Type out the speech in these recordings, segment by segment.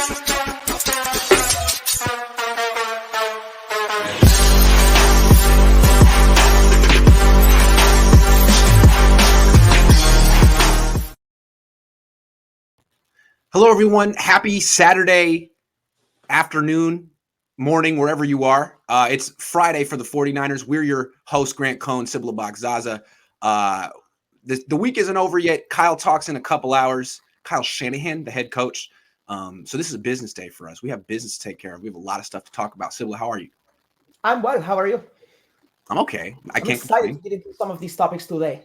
Hello, everyone. Happy Saturday afternoon, morning, wherever you are. It's Friday for the 49ers. We're your host, Grant Cohn, Sibla Zaza. The week isn't over yet. Kyle talks in a couple hours. Kyle Shanahan, the head coach. So this is a business day for us. We have business to take care of. We have a lot of stuff to talk about. Sibla, how are you? I'm well. How are you? I'm okay. I'm excited complain. to get into some of these topics today.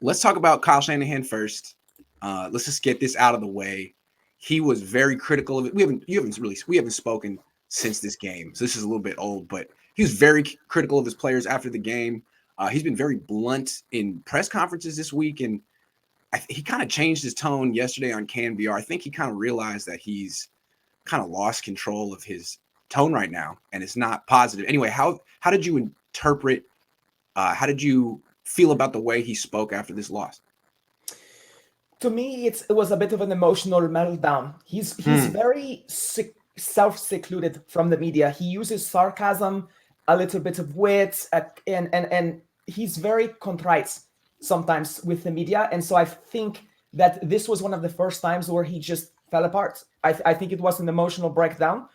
Let's talk about Kyle Shanahan first. Let's just get this out of the way. He was very critical of it. We haven't spoken since this game, so this is a little bit old. But he was very critical of his players after the game. He's been very blunt in press conferences this week, and he kind of changed his tone yesterday on CanVR. I think he kind of realized that he's kind of lost control of his tone right now, and it's not positive. Anyway, how did you interpret? How did you feel about the way he spoke after this loss? To me, it was a bit of an emotional meltdown. He's very self-secluded from the media. He uses sarcasm, a little bit of wit, and he's very contrite sometimes with the media. And so I think that this was one of the first times where he just fell apart. I think it was an emotional breakdown.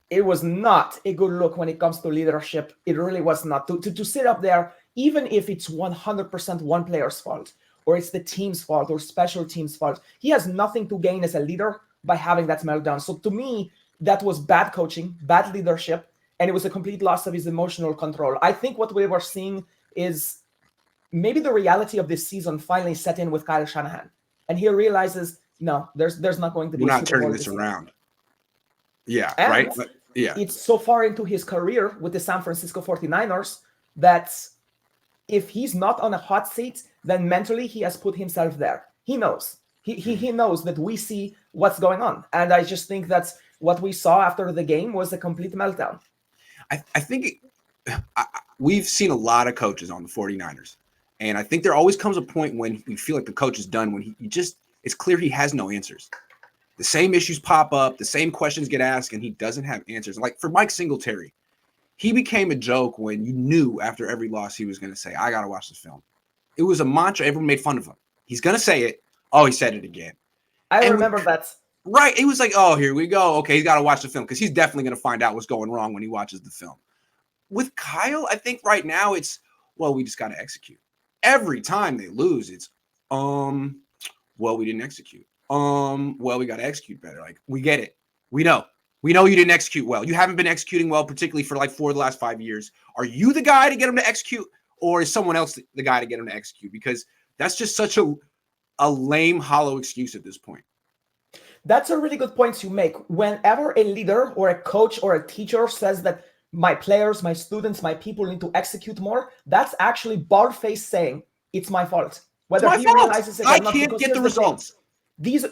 It was not a good look when it comes to leadership. It really was not. To sit up there, even if it's 100% one player's fault, or it's the team's fault, or special team's fault, he has nothing to gain as a leader by having that meltdown. So to me, that was bad coaching, bad leadership, and it was a complete loss of his emotional control. I think what we were seeing is maybe the reality of this season finally set in with Kyle Shanahan, and he realizes, no, there's not going to be. We're not turning this around. Yeah, and right? Yeah. It's so far into his career with the San Francisco 49ers that if he's not on a hot seat, then mentally he has put himself there. He knows. He knows that we see what's going on. And I just think that's what we saw after the game was a complete meltdown. I think we've seen a lot of coaches on the 49ers. And I think there always comes a point when you feel like the coach is done, when it's clear he has no answers. The same issues pop up, the same questions get asked, and he doesn't have answers. Like for Mike Singletary, he became a joke when you knew after every loss he was going to say, I got to watch this film. It was a mantra. Everyone made fun of him. He's going to say it. Oh, he said it again. I remember that. Right. It was like, oh, here we go. Okay, he's got to watch the film because he's definitely going to find out what's going wrong when he watches the film. With Kyle, I think right now it's, well, we just got to execute. Every time they lose, it's, well, we didn't execute. Well, we got to execute better. Like, we get it. We know you didn't execute well. You haven't been executing well, particularly for like 4 of the last 5 years. Are you the guy to get him to execute, or is someone else the guy to get him to execute? Because that's just such a lame, hollow excuse at this point. That's a really good point you make. Whenever a leader or a coach or a teacher says that my players, my students, my people need to execute more, that's actually bald-faced saying it's my fault. Whether he realizes it or not, I can't get the results. These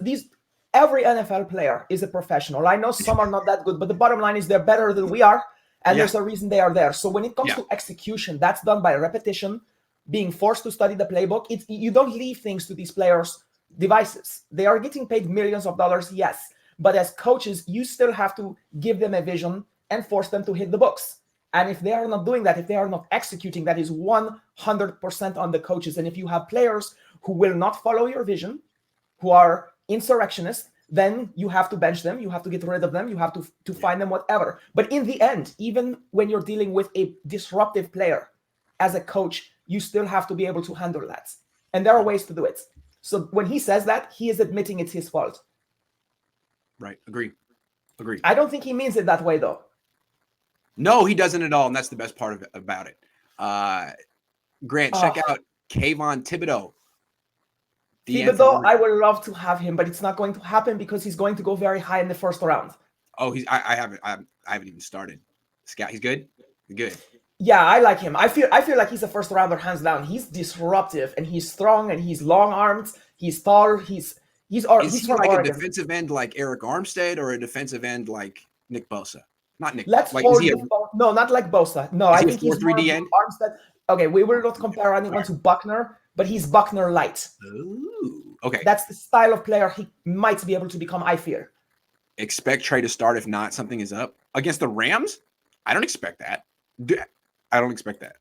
every NFL player is a professional. I know some are not that good, but the bottom line is they're better than we are, and there's a reason they are there. So when it comes to execution, that's done by repetition, being forced to study the playbook. You don't leave things to these players' devices. They are getting paid millions of dollars, yes, but as coaches, you still have to give them a vision and force them to hit the books. And if they are not doing that, if they are not executing, that is 100% on the coaches. And if you have players who will not follow your vision, who are insurrectionists, then you have to bench them, you have to get rid of them, you have to find them, whatever. But in the end, even when you're dealing with a disruptive player, as a coach, you still have to be able to handle that. And there are ways to do it. So when he says that, he is admitting it's his fault. Right. Agree. I don't think he means it that way, though. No, he doesn't at all, and that's the best part of it, about it. Grant, check out Kayvon Thibodeau. Thibodeau, I would love to have him, but it's not going to happen because he's going to go very high in the first round. Oh, I haven't even started. He's good. He's good. Yeah, I like him. I feel like he's a first rounder hands down. He's disruptive and he's strong and he's long armed. He's tall. He's Is he like Oregon. A defensive end like Eric Armstead or a defensive end like Nick Bosa? Not Nick. Let's like, no, not like Bosa. No, I think he's 4-3D end. Armstead. Okay, we will not compare anyone to Buckner, but he's Buckner light. Ooh, okay. That's the style of player he might be able to become, I fear. expect Trey to start. If not, something is up against the Rams. I don't expect that. I don't expect that.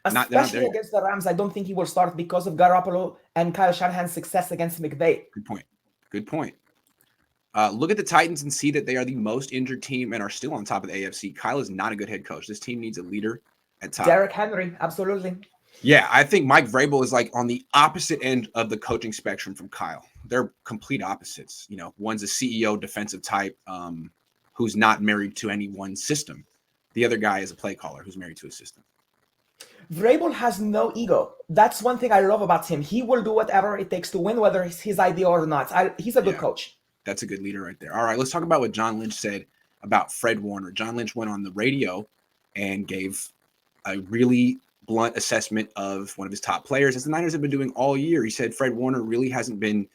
Especially against the Rams, I don't think he will start because of Garoppolo and Kyle Shanahan's success against McVay. Good point. Look at the Titans and see that they are the most injured team and are still on top of the AFC. Kyle is not a good head coach. This team needs a leader at top. Derrick Henry, absolutely. Yeah, I think Mike Vrabel is like on the opposite end of the coaching spectrum from Kyle. They're complete opposites. You know, one's a CEO defensive type who's not married to any one system. The other guy is a play caller who's married to a system. Vrabel has no ego. That's one thing I love about him. He will do whatever it takes to win, whether it's his idea or not. He's a good coach. That's a good leader right there. All right, let's talk about what John Lynch said about Fred Warner. John Lynch went on the radio and gave a really blunt assessment of one of his top players, as the Niners have been doing all year. He said Fred Warner really hasn't been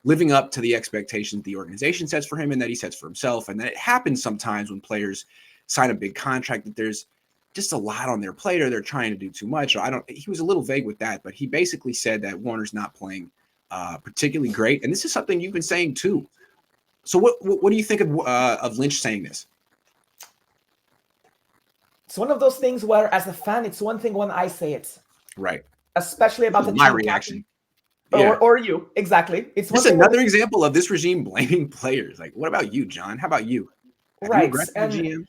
living up to the expectations the organization sets for him and that he sets for himself, and that it happens sometimes when players sign a big contract that there's just a lot on their plate or they're trying to do too much. He was a little vague with that, but he basically said that Warner's not playing particularly great. And this is something you've been saying too. So what do you think of Lynch saying this? It's one of those things where, as a fan, it's one thing when I say it, right? Especially about my reaction, or you, exactly. It's just another example of this regime blaming players. Like, what about you, John? How about you? Right, and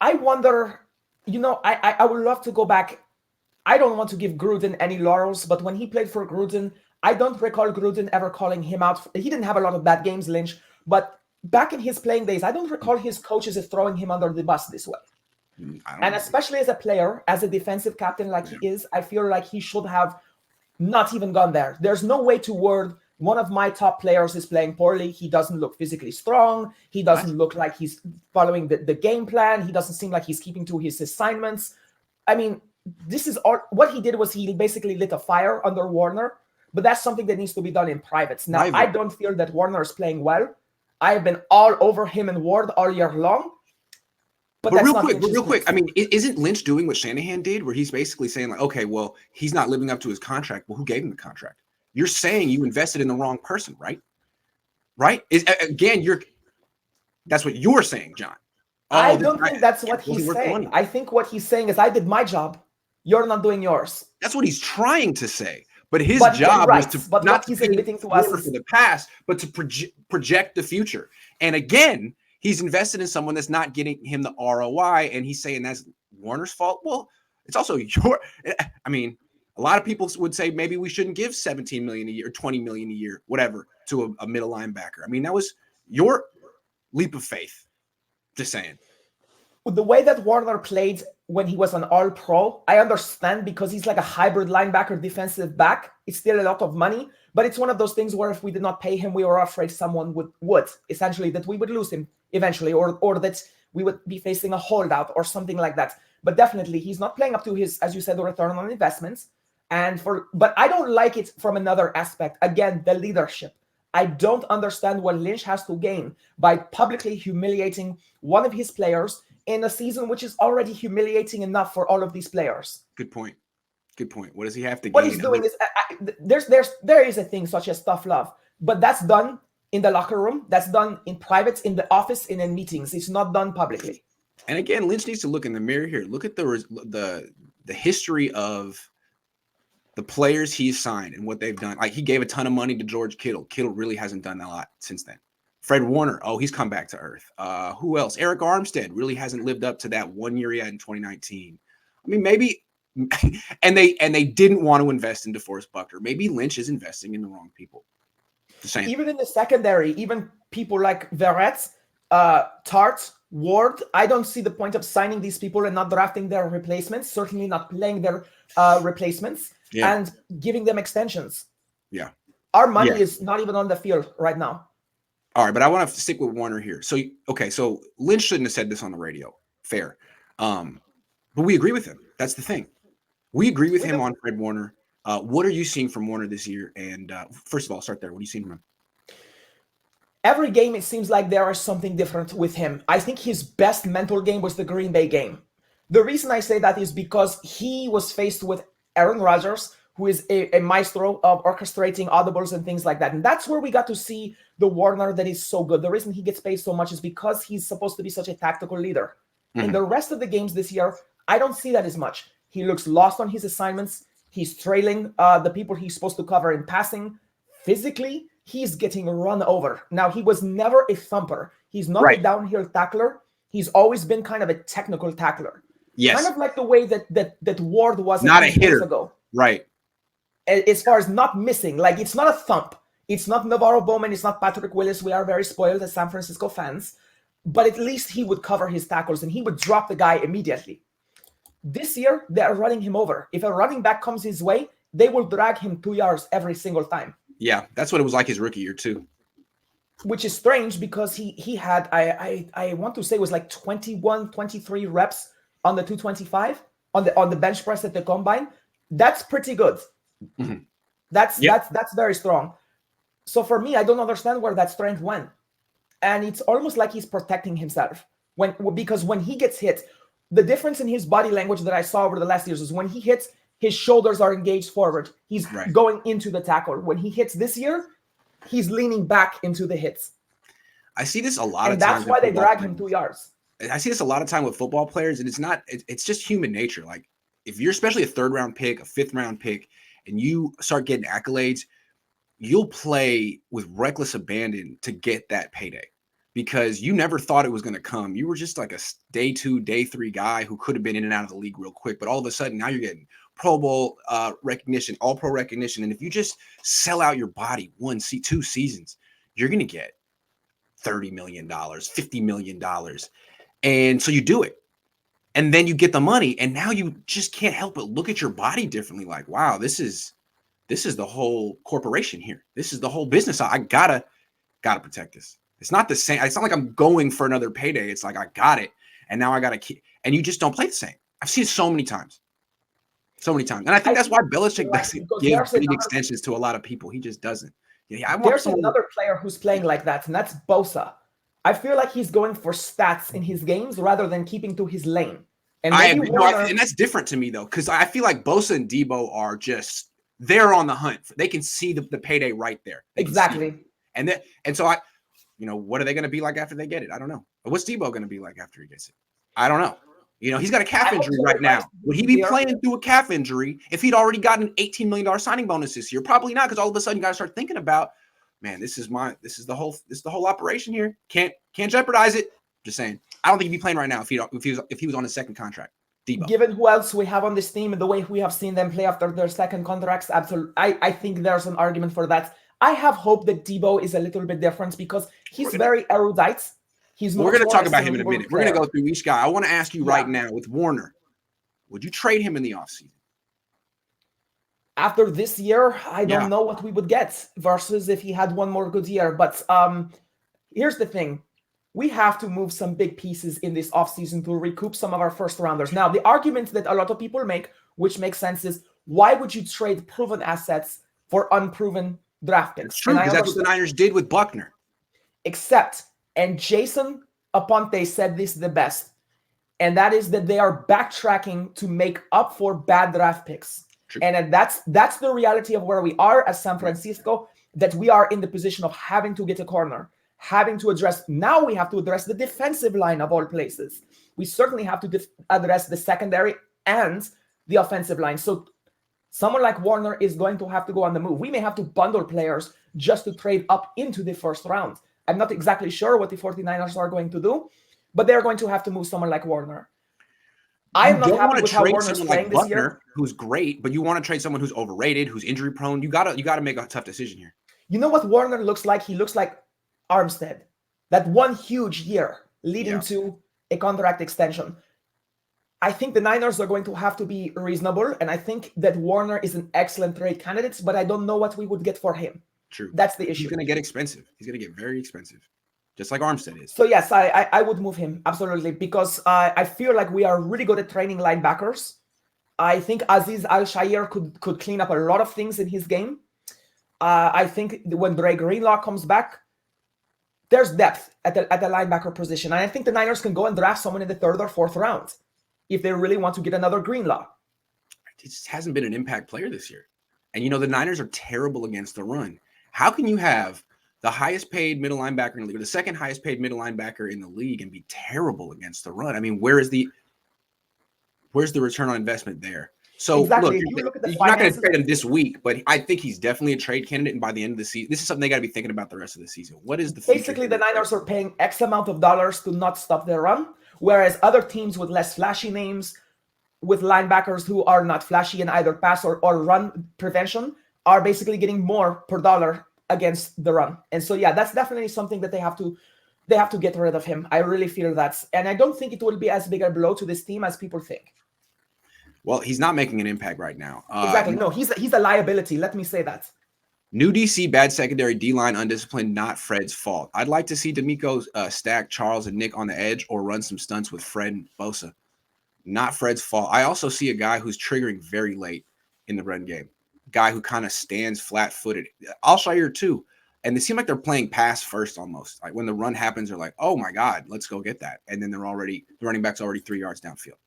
I wonder. You know, I would love to go back. I don't want to give Gruden any laurels, but when he played for Gruden, I don't recall Gruden ever calling him out. He didn't have a lot of bad games, Lynch, but back in his playing days, I don't recall his coaches throwing him under the bus this way. And especially as a player, as a defensive captain like he is, I feel like he should have not even gone there. There's no way to word one of my top players is playing poorly. He doesn't look physically strong. He doesn't look like he's following the game plan. He doesn't seem like he's keeping to his assignments. I mean, this is all. What he did was he basically lit a fire under Warner, but that's something that needs to be done in private. Now, I don't feel that Warner is playing well. I've been all over him and Ward all year long. But real quick, I mean, isn't Lynch doing what Shanahan did, where he's basically saying, like, okay, well, he's not living up to his contract. Well, who gave him the contract? You're saying you invested in the wrong person, right? Right? That's what you're saying, John. I don't think that's what he's saying. I think what he's saying is, I did my job. You're not doing yours. That's what he's trying to say. But his job was to not to admitting to us for the past, but to project the future. And again, he's invested in someone that's not getting him the ROI, and he's saying that's Warner's fault. Well, it's also I mean, a lot of people would say maybe we shouldn't give $17 million a year, or $20 million a year, whatever, to a middle linebacker. I mean, that was your leap of faith. Just saying. The way that Warner played when he was an all-pro, I understand, because he's like a hybrid linebacker defensive back. It's still a lot of money, but it's one of those things where if we did not pay him, we were afraid someone would essentially, that we would lose him eventually, or that we would be facing a holdout or something like that. But definitely, he's not playing up to his, as you said, the return on investments. But I don't like it from another aspect. Again, the leadership. I don't understand what Lynch has to gain by publicly humiliating one of his players in a season which is already humiliating enough for all of these players. Good point. What does he have to gain? What he's doing is there is a thing such as tough love, but that's done in the locker room. That's done in private, in the office, and in meetings. It's not done publicly. And again, Lynch needs to look in the mirror here. Look at the history of the players he's signed and what they've done. Like, he gave a ton of money to George Kittle. Kittle really hasn't done a lot since then. Fred Warner, he's come back to earth. Who else? Eric Armstead really hasn't lived up to that 1 year he had in 2019. I mean, maybe, and they didn't want to invest in DeForest Buckner. Maybe Lynch is investing in the wrong people. Just saying. Even in the secondary, even people like Verrett, Tart, Ward, I don't see the point of signing these people and not drafting their replacements, certainly not playing their replacements, and giving them extensions. Yeah. Our money is not even on the field right now. All right, but I want to stick with Warner here. So Lynch shouldn't have said this on the radio. Fair. But we agree with him. That's the thing. We agree with him on Fred Warner. What are you seeing from Warner this year? And first of all, start there. What are you seeing from him? Every game, it seems like there is something different with him. I think his best mental game was the Green Bay game. The reason I say that is because he was faced with Aaron Rodgers, who is a maestro of orchestrating audibles and things like that. And that's where we got to see the Warner that is so good. The reason he gets paid so much is because he's supposed to be such a tactical leader. In the rest of the games this year, I don't see that as much. He looks lost on his assignments. He's trailing the people he's supposed to cover in passing. Physically, he's getting run over. Now, he was never a thumper. He's not a downhill tackler. He's always been kind of a technical tackler. Yes. Kind of like the way that Ward was not a years hitter ago. Right. As far as not missing, like it's not a thump. It's not Navarro Bowman. It's not Patrick Willis. We are very spoiled as San Francisco fans. But at least he would cover his tackles and he would drop the guy immediately. This year, they are running him over. If a running back comes his way, they will drag him 2 yards every single time. Yeah, that's what it was like his rookie year too. Which is strange because he had, I want to say it was like 21, 23 reps on the 225 on the bench press at the combine. That's pretty good. Mm-hmm. That's very strong. So for me, I don't understand where that strength went. And it's almost like he's protecting himself because when he gets hit, the difference in his body language that I saw over the last years is when he hits, his shoulders are engaged forward. He's going into the tackle. When he hits this year, he's leaning back into the hits. I see this a lot of times. And that's why they drag him 2 yards. I see this a lot of time with football players, and it's just human nature. Like if you're especially a 3rd round pick, a 5th round pick, and you start getting accolades, you'll play with reckless abandon to get that payday because you never thought it was going to come. You were just like a day 2, day 3 guy who could have been in and out of the league real quick. But all of a sudden now you're getting Pro Bowl recognition, all pro recognition. And if you just sell out your body 2 seasons, you're going to get $30 million, $50 million. And so you do it. And then you get the money. And now you just can't help but look at your body differently. Like, wow, this is the whole corporation here. This is the whole business. I gotta protect this. It's not the same. It's not like I'm going for another payday. It's like I got it, and now I gotta keep. And you just don't play the same. I've seen it so many times, and I think that's why Belichick doesn't give big extensions to a lot of people. He just doesn't. Yeah, there's another player who's playing like that, and that's Bosa. I feel like he's going for stats in his games rather than keeping to his lane. And and that's different to me though, because I feel like Bosa and Debo are just. They're on the hunt. They can see the payday right there. Exactly. And so what are they going to be like after they get it? I don't know. What's Debo going to be like after he gets it? I don't know. He's got a calf injury right now. Would he be playing through a calf injury if he'd already gotten an $18 million signing bonus this year? Probably not, because all of a sudden you got to start thinking about, man, this is the whole operation here. Can't jeopardize it. Just saying. I don't think he'd be playing right now if he was on his 2nd contract. Debo. Given who else we have on this team and the way we have seen them play after their 2nd contracts, absolutely, I think there's an argument for that. I have hope that Debo is a little bit different because he's very erudite. We're going to talk about him in a minute. We're going to go through each guy. I want to ask you right now with Warner, would you trade him in the offseason? After this year, I don't know what we would get versus if he had one more good year. But here's the thing. We have to move some big pieces in this offseason to recoup some of our 1st rounders. Now, the argument that a lot of people make, which makes sense, is why would you trade proven assets for unproven draft picks? It's true, because that's what the Niners did with Buckner. Except, and Jason Aponte said this the best, and that is that they are backtracking to make up for bad draft picks. True. And that's the reality of where we are as San Francisco, that we are in the position of having to get a corner. Having to address, now we have to address the defensive line of all places. We certainly have to address the secondary and the offensive line. So someone like Warner is going to have to go on the move. We may have to bundle players just to trade up into the 1st round. I'm not exactly sure what the 49ers are going to do, but they're going to have to move someone like Warner. I'm not happy with how Warner's playing this year. Who's great, but you want to trade someone who's overrated, who's injury prone. You gotta make a tough decision here. You know what Warner looks like? He looks like Armstead, that one huge year leading to a contract extension. I think the Niners are going to have to be reasonable, and I think that Warner is an excellent trade candidate, but I don't know what we would get for him. True. That's the issue. He's going to get expensive. He's going to get very expensive, just like Armstead is. So yes, I would move him, absolutely, because I feel like we are really good at training linebackers. I think Aziz Al-Shaair could clean up a lot of things in his game. I think when Dre Greenlaw comes back, there's depth at the linebacker position. And I think the Niners can go and draft someone in the 3rd or 4th round if they really want to get another Greenlaw. He just hasn't been an impact player this year. And the Niners are terrible against the run. How can you have the highest paid middle linebacker in the league, or the second highest paid middle linebacker in the league, and be terrible against the run? I mean, where's the return on investment there? So look, Exactly. If you look at the you're not going to finances, trade him this week, but I think he's definitely a trade candidate. And by the end of the season, this is something they got to be thinking about the rest of the season. What is the future? basically the Niners are paying X amount of dollars to not stop their run, whereas other teams with less flashy names, with linebackers who are not flashy in either pass or run prevention, are basically getting more per dollar against the run. And so yeah, that's definitely something that they have to get rid of him. I really feel that. And I don't think it will be as big a blow to this team as people think. Well, he's not making an impact right now. Exactly. No, he's a liability. Let me say that. New DC, bad secondary, D-line, undisciplined, not Fred's fault. I'd like to see D'Amico stack Charles and Nick on the edge or run some stunts with Fred and Bosa. Not Fred's fault. I also see a guy who's triggering very late in the run game. Guy who kind of stands flat-footed. Alshire too. And they seem like they're playing pass first almost. Like when the run happens, they're like, oh my God, let's go get that. And then the running back's already 3 yards downfield.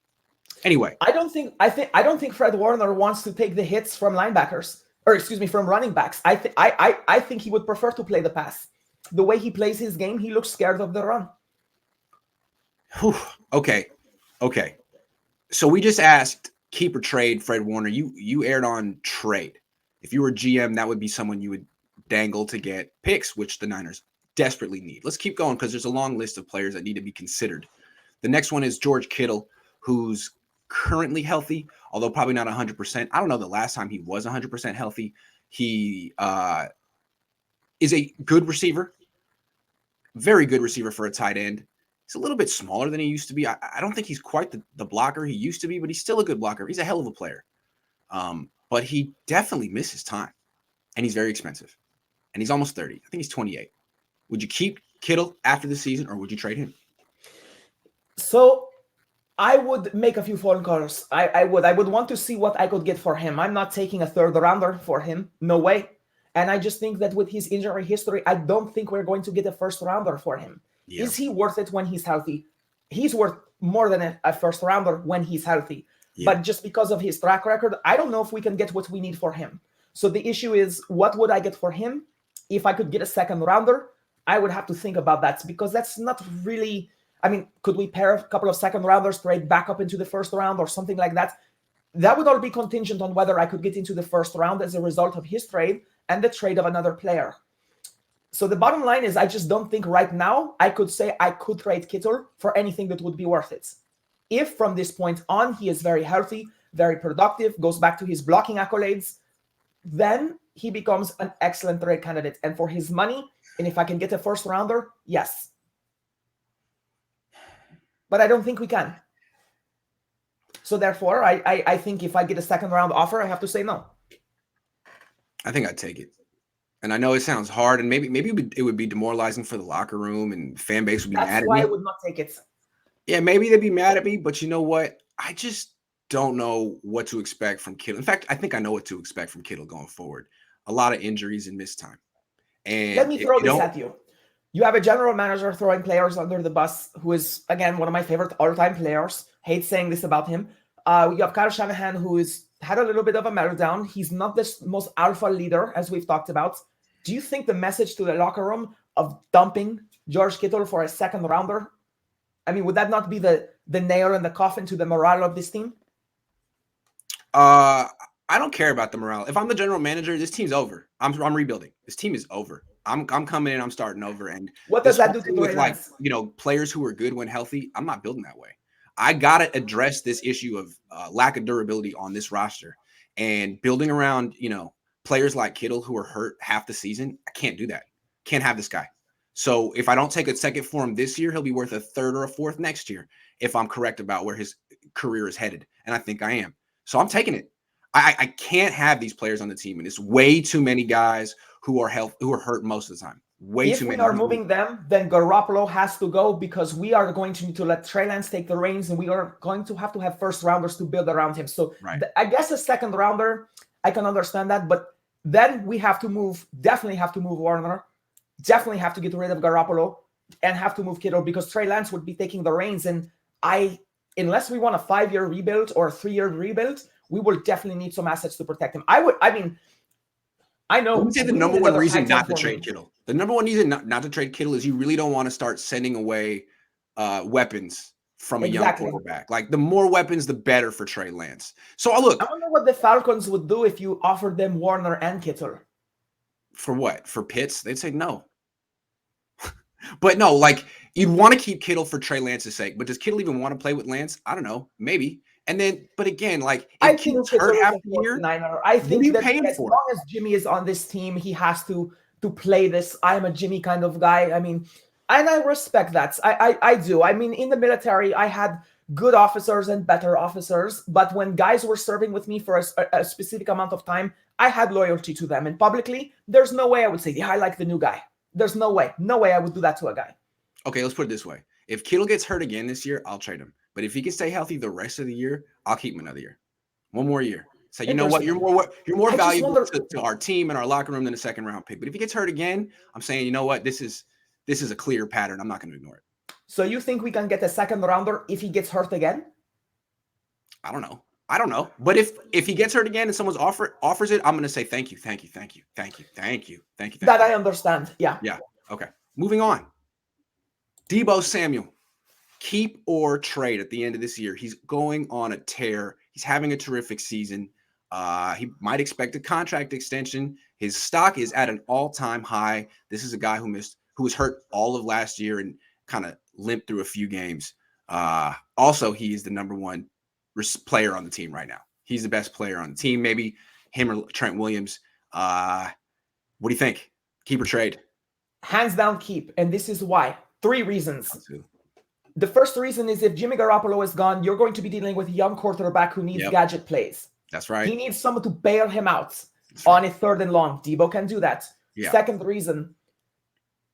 Anyway. I don't think Fred Warner wants to take the hits from linebackers, or excuse me, from running backs. I think he would prefer to play the pass. The way he plays his game, he looks scared of the run. Whew. Okay. So we just asked keep or trade Fred Warner. You aired on trade. If you were GM, that would be someone you would dangle to get picks, which the Niners desperately need. Let's keep going because there's a long list of players that need to be considered. The next one is George Kittle, who's currently healthy, although probably not 100%. I don't know the last time he was 100% healthy. He is a good receiver, very good receiver for a tight end. He's a little bit smaller than he used to be. I don't think he's quite the blocker he used to be, but he's still a good blocker. He's a hell of a player. But he definitely misses time, and he's very expensive. And he's almost 30. I think he's 28. Would you keep Kittle after the season, or would you trade him? So I would make a few phone calls. I would want to see what I could get for him. I'm not taking a third rounder for him. No way. And I just think that with his injury history, I don't think we're going to get a first rounder for him. Yeah. Is he worth it when he's healthy? He's worth more than a first rounder when he's healthy. Yeah. But just because of his track record, I don't know if we can get what we need for him. So the issue is, what would I get for him? If I could get a second rounder, I would have to think about that, because that's not really... I mean, could we pair a couple of second rounders, trade back up into the first round or something like that? That would all be contingent on whether I could get into the first round as a result of his trade and the trade of another player. So the bottom line is, I just don't think right now I could say I could trade Kittle for anything that would be worth it. If from this point on he is very healthy, very productive, goes back to his blocking accolades, then he becomes an excellent trade candidate. And for his money, and if I can get a first rounder, yes. But I don't think we can. So therefore, I think if I get a second round offer, I have to say no. I think I'd take it. And I know it sounds hard, and maybe it would be demoralizing for the locker room, and fan base would be mad at me. That's why I would not take it. Yeah, maybe they'd be mad at me, but you know what? I just don't know what to expect from Kittle. In fact, I think I know what to expect from Kittle going forward. A lot of injuries and missed time. And let me throw this at you. You have a general manager throwing players under the bus, who is, again, one of my favorite all-time players. Hate saying this about him. You have Kyle Shanahan, who has had a little bit of a meltdown. He's not the most alpha leader, as we've talked about. Do you think the message to the locker room of dumping George Kittle for a second rounder, I mean, would that not be the nail in the coffin to the morale of this team? I don't care about the morale. If I'm the general manager, this team's over. I'm rebuilding. This team is over. I'm coming in. I'm starting over. And what does that do to the with, like, players who are good when healthy? I'm not building that way. I gotta address this issue of lack of durability on this roster, and building around players like Kittle who are hurt half the season. I can't do that. Can't have this guy. So if I don't take a second for him this year, he'll be worth a third or a fourth next year if I'm correct about where his career is headed. And I think I am. So I'm taking it. I can't have these players on the team, and it's way too many guys who are hurt most of the time. Way too many. If we are moving them, then Garoppolo has to go, because we are going to need to let Trey Lance take the reins, and we are going to have first rounders to build around him. So right. I guess a second rounder, I can understand that, but then we definitely have to move Warner, definitely have to get rid of Garoppolo, and have to move Kittle, because Trey Lance would be taking the reins. And unless we want a 5-year rebuild or a 3-year rebuild, we will definitely need some assets to protect him. I know. Let me say the We number need one another reason Titan not to for trade me. Kittle. The number one reason not to trade Kittle is you really don't want to start sending away weapons from a young Exactly. quarterback. Like the more weapons, the better for Trey Lance. So I look, wonder what the Falcons would do if you offered them Warner and Kittle. for what? For Pitts? They'd say no. But no, like you'd want to keep Kittle for Trey Lance's sake. But does Kittle even want to play with Lance? I don't know. Maybe. And then, but again, like I if think Kittle's hurt Kittle is half a the year, 49er. I what are think you that paying as for? long as Jimmy is on this team, he has to play this I'm a Jimmy kind of guy. I mean, and I respect that. I do. I mean, in the military, I had good officers and better officers, but when guys were serving with me for a specific amount of time, I had loyalty to them. And publicly, there's no way I would say, yeah, I like the new guy. There's no way. No way I would do that to a guy. Okay, let's put it this way. If Kittle gets hurt again this year, I'll trade him. But if he can stay healthy the rest of the year, I'll keep him another year. One more year. Say, you know what? You're more I just valuable wonder- to our team and our locker room than a second round pick. But if he gets hurt again, I'm saying, you know what? This is a clear pattern. I'm not going to ignore it. So you think we can get a second rounder if he gets hurt again? I don't know. But if he gets hurt again and someone's offers it, I'm going to say thank you. That I understand. Yeah. Yeah. Okay. Moving on. Deebo Samuel, keep or trade at the end of this year. He's going on a tear. He's having a terrific season. He might expect a contract extension. His stock is at an all-time high. This is a guy who was hurt all of last year and kind of limped through a few games. Also, he is the number one player on the team right now. He's the best player on the team. Maybe him or Trent Williams. What do you think? Keep or trade? Hands down, keep. And this is why. 3 reasons. The first reason is if Jimmy Garoppolo is gone, you're going to be dealing with a young quarterback who needs gadget plays. That's right. He needs someone to bail him out on a 3rd and long. Deebo can do that. Yeah. Second reason,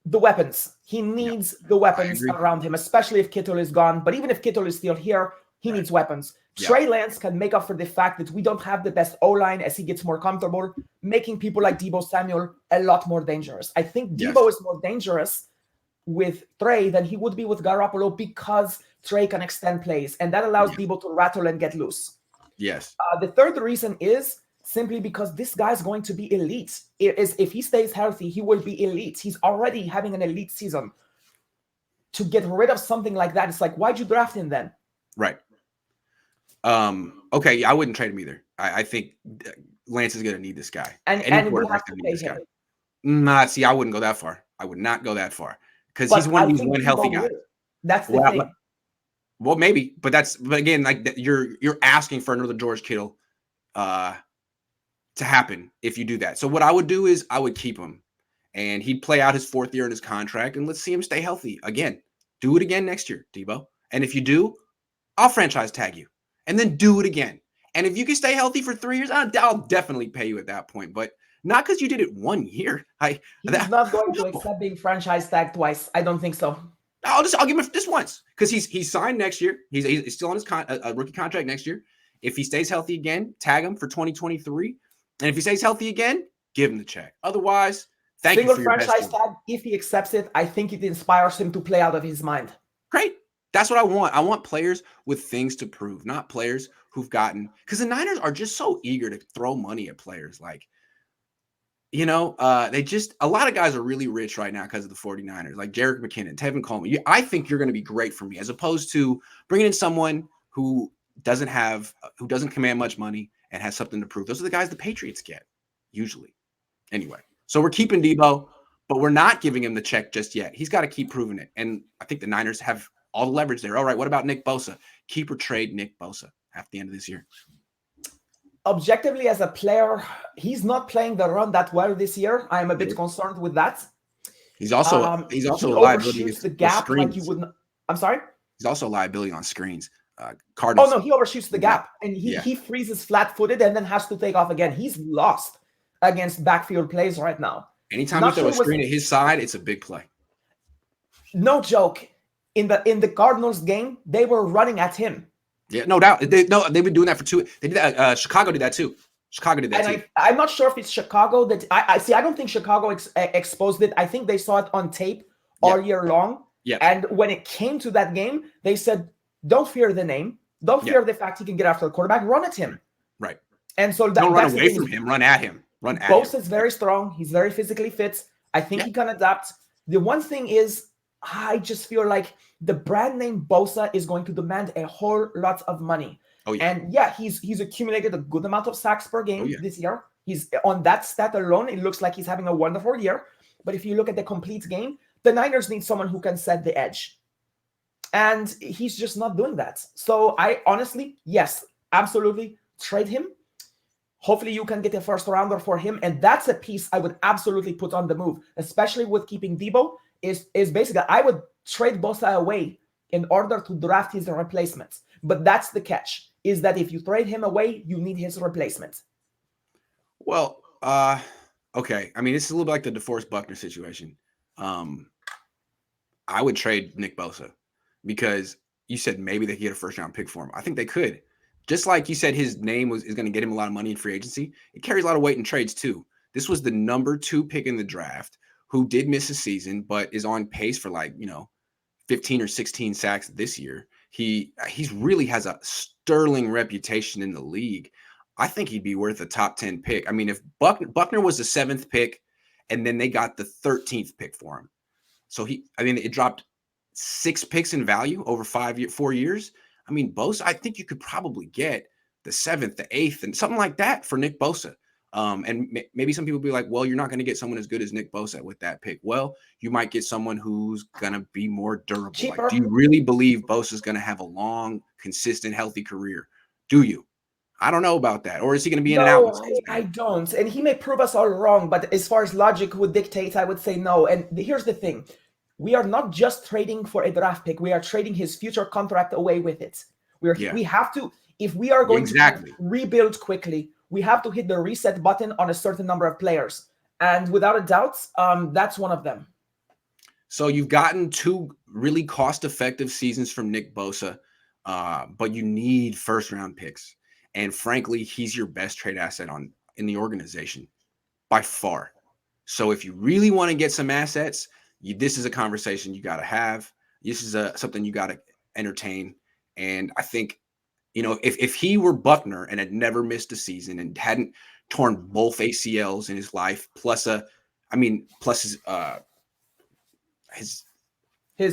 the weapons. He needs the weapons around him, especially if Kittle is gone. But even if Kittle is still here, he needs weapons. Trey Lance can make up for the fact that we don't have the best O-line as he gets more comfortable, making people like Deebo Samuel a lot more dangerous. I think Deebo is more dangerous with Trey than he would be with Garoppolo because Trey can extend plays, and that allows Deebo to rattle and get loose. Yes. The third reason is simply because this guy's going to be elite. If he stays healthy, he will be elite. He's already having an elite season. To get rid of something like that, it's like, why'd you draft him then? Right. Okay, I wouldn't trade him either. I think Lance is going to need this guy. And we have to pay him. See, I wouldn't go that far. I would not go that far because he's one healthy guy. That's the thing. Well, maybe, but again, like you're asking for another George Kittle to happen if you do that. So what I would do is I would keep him, and he'd play out his 4th year in his contract, and let's see him stay healthy again. Do it again next year, Deebo. And if you do, I'll franchise tag you, and then do it again. And if you can stay healthy for 3 years, I'll definitely pay you at that point. But not because you did it 1 year. He's not going to accept being franchise tagged twice. I don't think so. I'll give him just once because he's signed next year. He's still on his a rookie contract next year. If he stays healthy again, tag him for 2023. And if he stays healthy again, give him the check. Otherwise, thank you for your franchise tag. If he accepts it, I think it inspires him to play out of his mind. Great. That's what I want. I want players with things to prove, not players who've gotten – because the Niners are just so eager to throw money at players. Like, you know, a lot of guys are really rich right now because of the 49ers, like Jerick McKinnon, Tevin Coleman. I think you're going to be great for me as opposed to bringing in someone who doesn't command much money and has something to prove. Those are the guys the Patriots get usually. Anyway, so we're keeping Deebo, but we're not giving him the check just yet. He's got to keep proving it. And I think the Niners have all the leverage there. All right, what about Nick Bosa? Keep or trade Nick Bosa at the end of this year. Objectively, as a player, he's not playing the run that well this year. I'm a bit concerned with that. He's also he a liability overshoots the gap like you wouldn't. I'm sorry. He's also a liability on screens. Cardinals. Oh no, he overshoots the gap and he freezes flat-footed and then has to take off again. He's lost against backfield plays right now. Anytime you throw a screen at his side, it's a big play. No joke. In the Cardinals game, they were running at him. Yeah, no doubt. They've been doing that for 2. They did that. Chicago did that too. I'm not sure if it's Chicago that I see. I don't think Chicago exposed it. I think they saw it on tape all year long. Yeah. And when it came to that game, they said, "Don't fear the name. Don't fear the fact he can get after the quarterback. Run at him." Right. And so don't run away from him. Run at him. Run at him. Bosa is very strong. He's very physically fit. I think Yeah. he can adapt. The one thing is, I just feel like the brand name Bosa is going to demand a whole lot of money. Oh yeah. And yeah, he's accumulated a good amount of sacks per Oh game yeah. this year. He's on that stat alone, it looks like he's having a wonderful year. But if you look at the complete game, the Niners need someone who can set the edge. And he's just not doing that. So I honestly, yes, absolutely trade him. Hopefully you can get a first rounder for him. And that's a piece I would absolutely put on the move, especially with keeping Debo, is basically I would trade Bosa away in order to draft his replacement. But that's the catch, is that if you trade him away, you need his replacement. Well, okay. I mean, it's a little bit like the DeForest Buckner situation. I would trade Nick Bosa because you said maybe they could get a first round pick for him. I think they could. Just like you said, his name is going to get him a lot of money in free agency. It carries a lot of weight in trades too. This was the number 2 pick in the draft who did miss a season, but is on pace for 15 or 16 sacks this year. He's really has a sterling reputation in the league. I think he'd be worth a top 10 pick. I mean, if Buckner was the 7th pick and then they got the 13th pick for him. So it dropped 6 picks in value over 4 years. I mean, Bosa, I think you could probably get the 7th, the 8th, and something like that for Nick Bosa. And maybe some people be like, well, you're not going to get someone as good as Nick Bosa with that pick. Well, you might get someone who's going to be more durable. Cheaper. Like, do you really believe Bosa is going to have a long, consistent, healthy career? Do you? I don't know about that. Or is he going to be in and out? No, I don't. And he may prove us all wrong, but as far as logic would dictate, I would say no. And here's the thing. We are not just trading for a draft pick. We are trading his future contract away with it. We have to, if we are going to rebuild quickly, we have to hit the reset button on a certain number of players. And without a doubt, that's one of them. So you've gotten 2 really cost-effective seasons from Nick Bosa, but you need first-round picks. And frankly, he's your best trade asset in the organization by far. So if you really want to get some assets, this is a conversation you got to have. This is something you got to entertain. And I think, if he were Buckner and had never missed a season and hadn't torn both ACLs in his life, plus his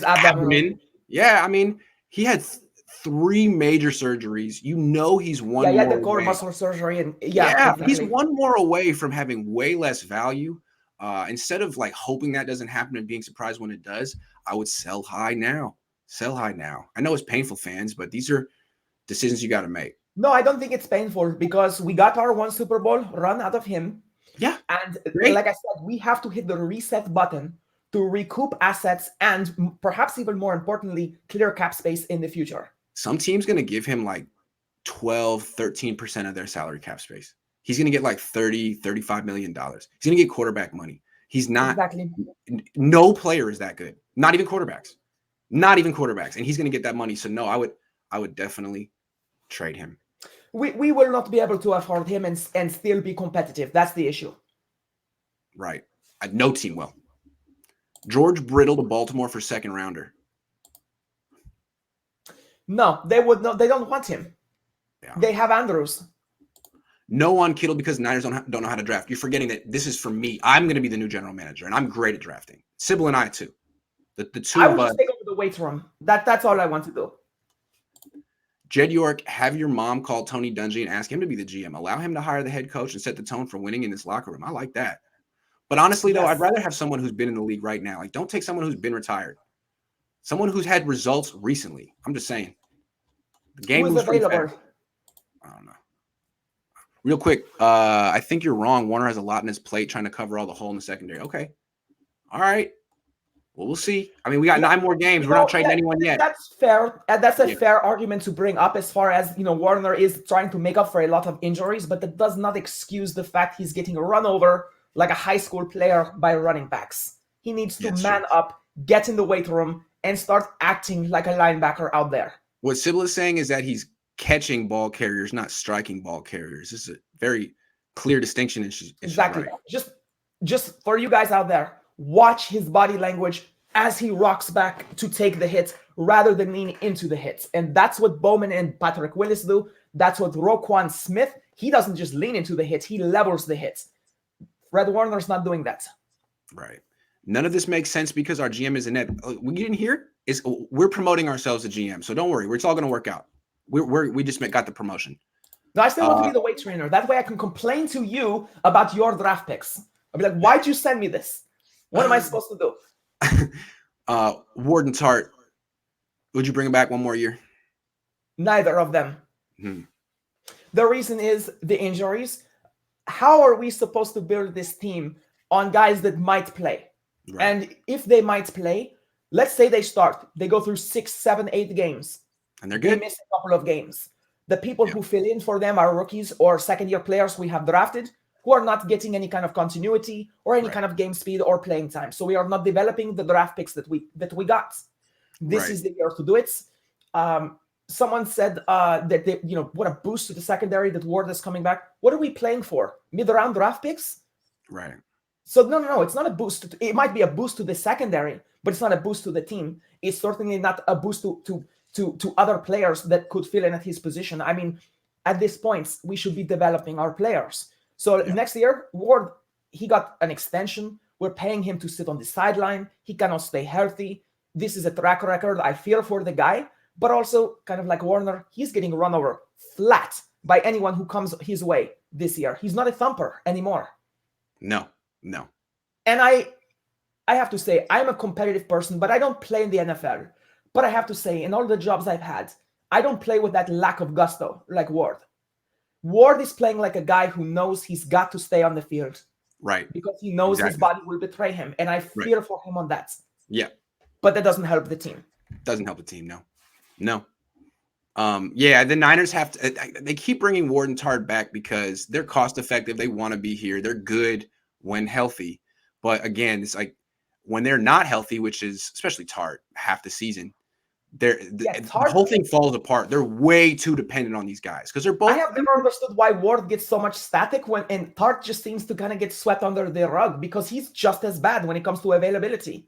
abdomen. Yeah, I mean, he had 3 major surgeries. He's one more. Yeah, the core muscle surgery, and exactly. He's one more away from having way less value. Instead of hoping that doesn't happen and being surprised when it does, I would sell high now. I know it's painful, fans, but these are decisions you got to make. No, I don't think it's painful because we got our 1 Super Bowl run out of him. Yeah. And like I said, we have to hit the reset button to recoup assets and perhaps even more importantly, clear cap space in the future. Some team's going to give him 12, 13% of their salary cap space. He's going to get $30, $35 million. He's going to get quarterback money. He's not. Exactly. No player is that good. Not even quarterbacks. And he's going to get that money. So no, I would definitely trade him. We will not be able to afford him and still be competitive. That's the issue. Right. No team will. George Brittle to Baltimore for 2nd rounder. No, they would not. They don't want him. Yeah. They have Andrews. No on Kittle because Niners don't know how to draft. You're forgetting that this is for me. I'm going to be the new general manager, and I'm great at drafting. Sybil and I too. The 2 I of would us. just take over the weight room. That's all I want to do. Jed York, have your mom call Tony Dungy and ask him to be the GM. Allow him to hire the head coach and set the tone for winning in this locker room. I like that. But honestly, though, I'd rather have someone who's been in the league right now. Don't take someone who's been retired. Someone who's had results recently. I'm just saying. The game who's available? I don't know. Real quick, I think you're wrong. Warner has a lot in his plate trying to cover all the hole in the secondary. Okay. All right. Well, we'll see. I mean, we got 9 more games. We're not trading anyone yet. That's fair. That's a fair argument to bring up as far as, Warner is trying to make up for a lot of injuries, but that does not excuse the fact he's getting run over like a high school player by running backs. He needs to man up, get in the weight room, and start acting like a linebacker out there. What Sybil is saying is that he's catching ball carriers, not striking ball carriers. This is a very clear distinction. Exactly. Right. Just for you guys out there, watch his body language as he rocks back to take the hit rather than lean into the hits. And that's what Bowman and Patrick Willis do. That's what Roquan Smith, he doesn't just lean into the hits, he levels the hits. Fred Warner's not doing that. Right. None of this makes sense because our GM is inept. What you didn't hear is we're promoting ourselves to GM. So don't worry. It's all going to work out. We just got the promotion. No, I still want to be the weight trainer. That way I can complain to you about your draft picks. I'll be like, why'd you send me this? What am I supposed to do? Warden Tart, would you bring him back one more year? Neither of them. The reason is the injuries. How are we supposed to build this team on guys that might play? Right. And if they might play, let's say they start, they go through 6, 7, 8 games. And they're good. They miss a couple of games. The people who fill in for them are rookies or second-year players we have drafted who are not getting any kind of continuity or any kind of game speed or playing time. So we are not developing the draft picks that we got. This is the year to do it. Someone said that they, what a boost to the secondary that Ward is coming back. What are we playing for? Mid-round draft picks? Right. So no, it's not a boost. It might be a boost to the secondary, but it's not a boost to the team. It's certainly not a boost to other players that could fill in at his position. I mean, at this point, we should be developing our players. So next year, Ward, he got an extension. We're paying him to sit on the sideline. He cannot stay healthy. This is a track record. I feel for the guy, but also kind of like Warner, he's getting run over flat by anyone who comes his way this year. He's not a thumper anymore. No. And I have to say, I'm a competitive person, but I don't play in the NFL. But I have to say, in all the jobs I've had, I don't play with that lack of gusto like Ward. Ward is playing like a guy who knows he's got to stay on the field. Right. Because he knows his body will betray him. And I fear for him on that. Yeah. But that doesn't help the team. Doesn't help the team, no. The Niners have to, they keep bringing Ward and Tart back because they're cost effective. They want to be here. They're good when healthy. But again, it's like when they're not healthy, which is especially Tart half the season, the whole thing falls apart. They're way too dependent on these guys because they're both. I have never understood why Ward gets so much static and Tart just seems to kind of get swept under the rug because he's just as bad when it comes to availability.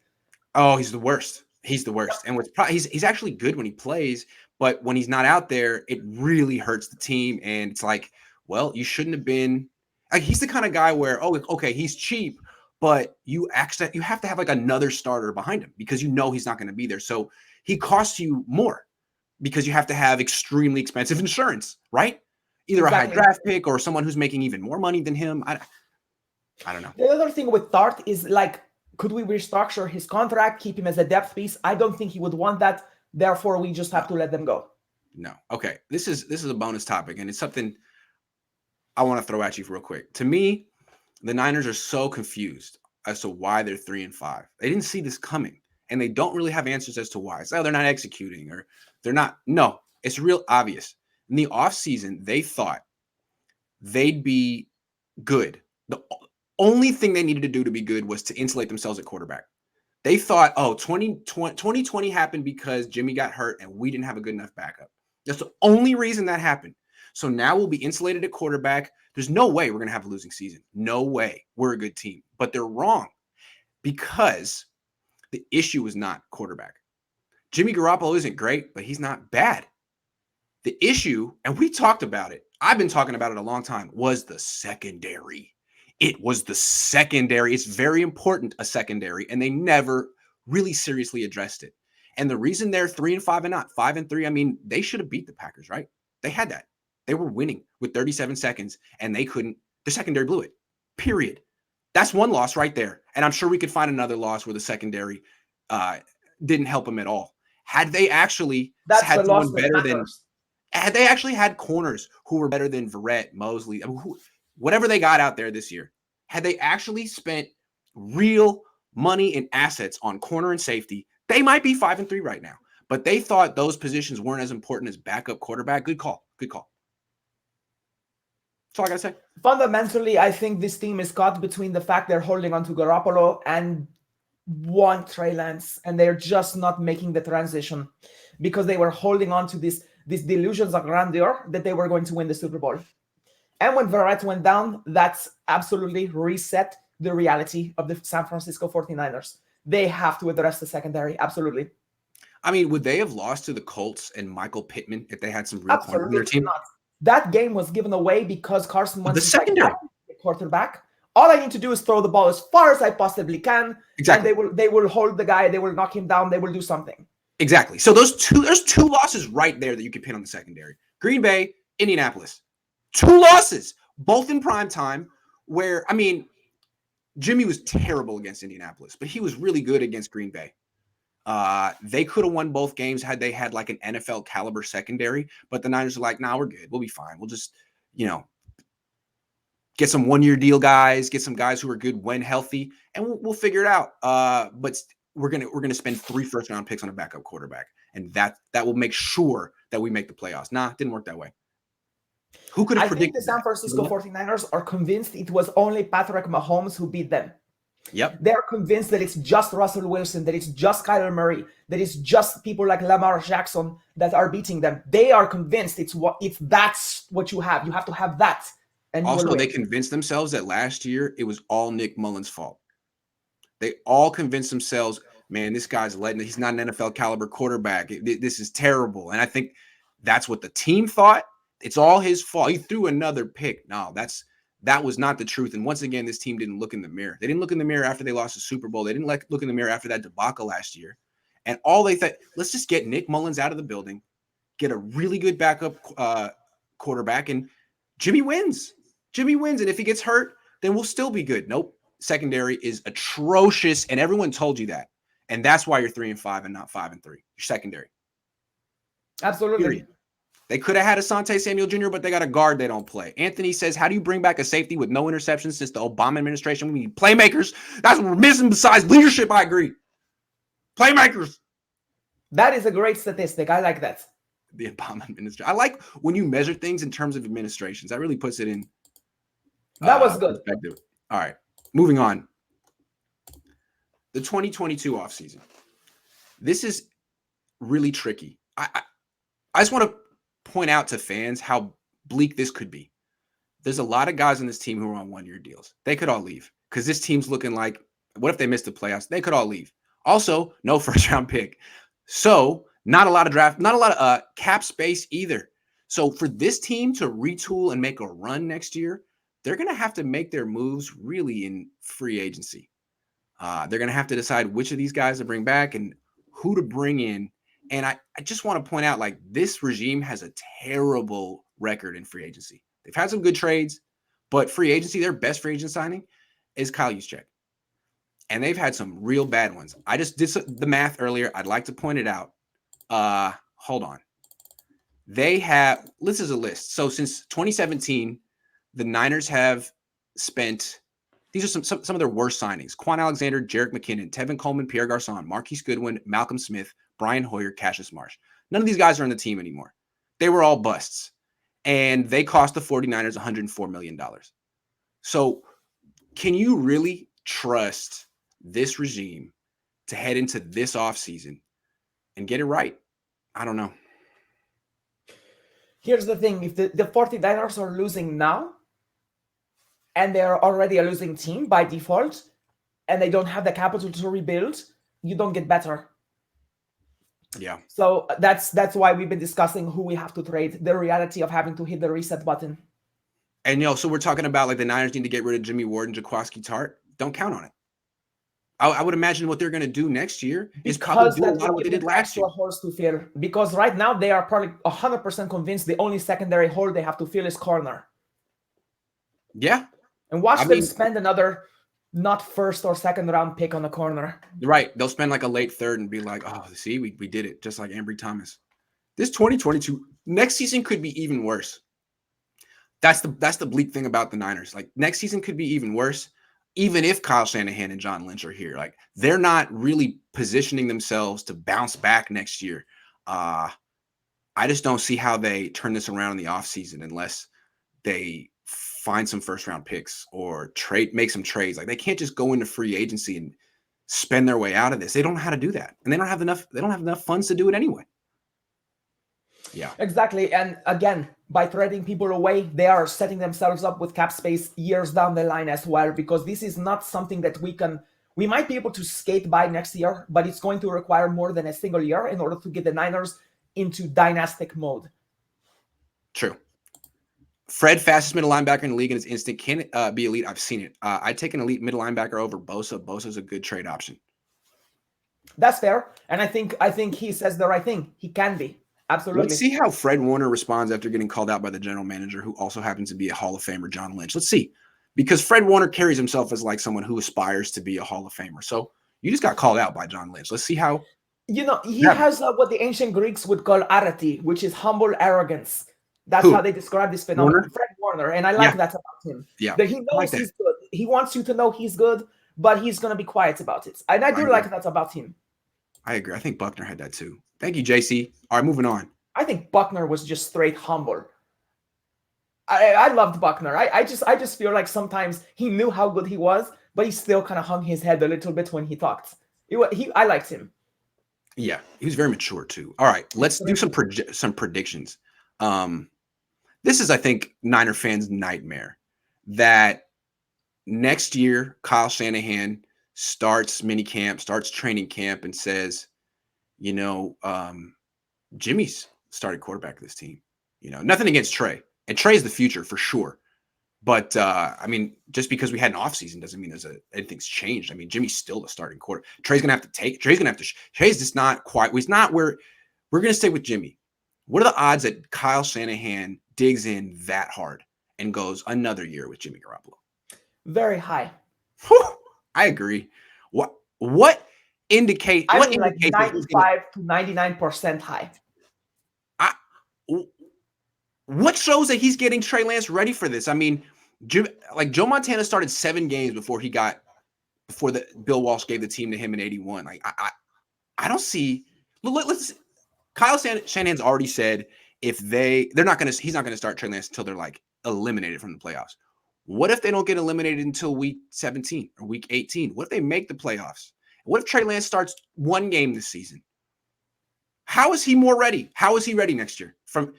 Oh, he's the worst. He's the worst. And he's actually good when he plays, but when he's not out there, it really hurts the team. And it's like, well, you shouldn't have been. Like, he's the kind of guy where, okay, he's cheap, but you have to have like another starter behind him because he's not going to be there. So he costs you more because you have to have extremely expensive insurance, right? Either a high draft pick or someone who's making even more money than him. I don't know. The other thing with Tart is like, could we restructure his contract, keep him as a depth piece? I don't think he would want that. Therefore, we just have to let them go. No. Okay. This is a bonus topic, and it's something I want to throw at you real quick. To me, the Niners are so confused as to why they're 3-5. They didn't see this coming, and they don't really have answers as to why. So they're not executing or they're not. No, it's real obvious. In the offseason, they thought they'd be good. The only thing they needed to do to be good was to insulate themselves at quarterback. They thought, 2020 happened because Jimmy got hurt and we didn't have a good enough backup. That's the only reason that happened. So now we'll be insulated at quarterback. There's no way we're going to have a losing season. No way. We're a good team. But they're wrong because the issue is not quarterback. Jimmy Garoppolo isn't great, but he's not bad. The issue, and we talked about it, I've been talking about it a long time, was the secondary. It was the secondary. It's very important, a secondary, and they never really seriously addressed it. And the reason they're 3-5 and not 5-3, I mean, they should have beat the Packers, right? They had that. They were winning with 37 seconds, and they couldn't. The secondary blew it, period. That's one loss right there. And I'm sure we could find another loss where the secondary didn't help them at all. Had they actually had someone better than – had they actually had corners who were better than Verrett, Mosley, whatever they got out there this year, had they actually spent real money and assets on corner and safety, they might be 5-3 right now. But they thought those positions weren't as important as backup quarterback. Good call. Good call. That's all I got to say. Fundamentally, I think this team is caught between the fact they're holding on to Garoppolo and want Trey Lance, and they're just not making the transition because they were holding on to these delusions of grandeur that they were going to win the Super Bowl. And when Verrett went down, that's absolutely reset the reality of the San Francisco 49ers. They have to address the secondary, absolutely. I mean, would they have lost to the Colts and Michael Pittman if they had some real corners on their team? Not. That game was given away because Carson Wentz the secondary quarterback. All I need to do is throw the ball as far as I possibly can, Exactly. and they will hold the guy, they will knock him down, they will do something. Exactly. So there's two losses right there that you can pin on the secondary. Green Bay, Indianapolis. 2 losses, both in prime time, where, I mean, Jimmy was terrible against Indianapolis, but he was really good against Green Bay. They could have won both games had they had like an NFL caliber secondary, but the Niners are like, nah, we're good. We'll be fine. We'll just, get some 1-year deal guys, get some guys who are good when healthy, and we'll figure it out. But we're gonna spend 3 first-round picks on a backup quarterback, and that will make sure that we make the playoffs. Nah, it didn't work that way. Who could have predicted I think the San Francisco 49ers are convinced it was only Patrick Mahomes who beat them. Yep. They're convinced that it's just Russell Wilson, that it's just Kyler Murray, that it's just people like Lamar Jackson that are beating them. They are convinced that's what you have. You have to have that. And also, they convinced themselves that last year it was all Nick Mullins' fault. They all convinced themselves, man, this guy's he's not an NFL caliber quarterback. This is terrible. And I think that's what the team thought. It's all his fault. He threw another pick. No, that was not the truth. And once again, this team didn't look in the mirror. They didn't look in the mirror after they lost the Super Bowl. They didn't look in the mirror after that debacle last year. And all they thought, let's just get Nick Mullins out of the building, get a really good backup quarterback, and Jimmy wins. Jimmy wins. And if he gets hurt, then we'll still be good. Nope. Secondary is atrocious. And everyone told you that. And that's why you're 3-5 and not 5-3. Your secondary. Absolutely. Period. They could have had Asante Samuel Jr., but they got a guard they don't play. Anthony says, how do you bring back a safety with no interceptions since the Obama administration? We need playmakers. That's what we're missing besides leadership. I agree. Playmakers. That is a great statistic. I like that. The Obama administration. I like when you measure things in terms of administrations. That really puts it in that was good perspective. All right. Moving on. The 2022 offseason. This is really tricky. I just want to point out to fans how bleak this could be. There's a lot of guys on this team who are on 1-year deals. They could all leave because this team's looking like, what if they missed the playoffs? They could all leave. Also, no first-round pick. So not a lot of cap space either. So for this team to retool and make a run next year, they're going to have to make their moves really in free agency. They're going to have to decide which of these guys to bring back and who to bring in. And I just want to point out, like, this regime has a terrible record in free agency. They've had some good trades, but free agency, their best free agent signing is Kyle Juszczyk. And they've had some real bad ones. I just did the math earlier. I'd like to point it out. Hold on. This is a list. So since 2017, the Niners have spent, these are some of their worst signings. Quan Alexander, Jerick McKinnon, Tevin Coleman, Pierre Garçon, Marquise Goodwin, Malcolm Smith, Brian Hoyer, Cassius Marsh. None of these guys are on the team anymore. They were all busts. And they cost the 49ers $104 million. So can you really trust this regime to head into this offseason and get it right? I don't know. Here's the thing. If the 49ers are losing now, and they're already a losing team by default, and they don't have the capital to rebuild, you don't get better. Yeah. So that's why we've been discussing who we have to trade, the reality of having to hit the reset button. And, so we're talking about, like, the Niners need to get rid of Jimmy Ward and Jaquiski Tart. Don't count on it. I would imagine what they're going to do next year is probably do a lot of what they did last year. Holes to fill, because right now they are probably 100% convinced the only secondary hole they have to fill is corner. Yeah. And watch them spend another not first or second round pick on the corner. Right. They'll spend like a late third and be like, oh, see, we did it, just like Ambry Thomas. This 2022, next season could be even worse. That's the bleak thing about the Niners. Like, next season could be even worse, even if Kyle Shanahan and John Lynch are here. Like, they're not really positioning themselves to bounce back next year. I just don't see how they turn this around in the offseason unless they find some first-round picks or make some trades. Like, they can't just go into free agency and spend their way out of this. They don't know how to do that, and they don't have enough funds to do it anyway. Yeah, exactly. And again, by trading people away, they are setting themselves up with cap space years down the line as well, because this is not something that we might be able to skate by next year, but it's going to require more than a single year in order to get the Niners into dynastic mode. True. Fred, fastest middle linebacker in the league, and his instinct can be elite. I've seen it. I'd take an elite middle linebacker over Bosa. Bosa's a good trade option. That's fair, and I think he says the right thing. He can be. Absolutely. Let's see how Fred Warner responds after getting called out by the general manager, who also happens to be a Hall of Famer, John Lynch. Let's see, because Fred Warner carries himself as like someone who aspires to be a Hall of Famer. So you just got called out by John Lynch. Let's see how. He has what the ancient Greeks would call arete, which is humble arrogance. That's how they describe this phenomenon. Warner? Fred Warner, and I like that about him. Yeah, that he knows like he's good. He wants you to know he's good, but he's going to be quiet about it. And I do like that about him. I agree. I think Buckner had that too. Thank you, JC. All right, moving on. I think Buckner was just straight humble. I loved Buckner. I just feel like sometimes he knew how good he was, but he still kind of hung his head a little bit when he talked. I liked him. Yeah, he was very mature too. All right, let's do some predictions. This is, I think, Niner fans' nightmare that next year Kyle Shanahan starts minicamp, starts training camp, and says, Jimmy's starting quarterback of this team. Nothing against Trey, and Trey's the future for sure. But I mean, just because we had an offseason doesn't mean anything's changed. I mean, Jimmy's still the starting quarter. Trey's just not quite. He's not where we're going to stay with Jimmy. What are the odds that Kyle Shanahan digs in that hard and goes another year with Jimmy Garoppolo? Very high. Whew, I agree. What indicate? I what mean, like 95 to 99% high. What shows that he's getting Trey Lance ready for this? I mean, Joe Montana started 7 games before Bill Walsh gave the team to him in 81. Like I don't see. Kyle Shanahan's already said he's not going to start Trey Lance until they're like eliminated from the playoffs. What if they don't get eliminated until week 17 or week 18? What if they make the playoffs? What if Trey Lance starts 1 game this season? How is he more ready? How is he ready next year? From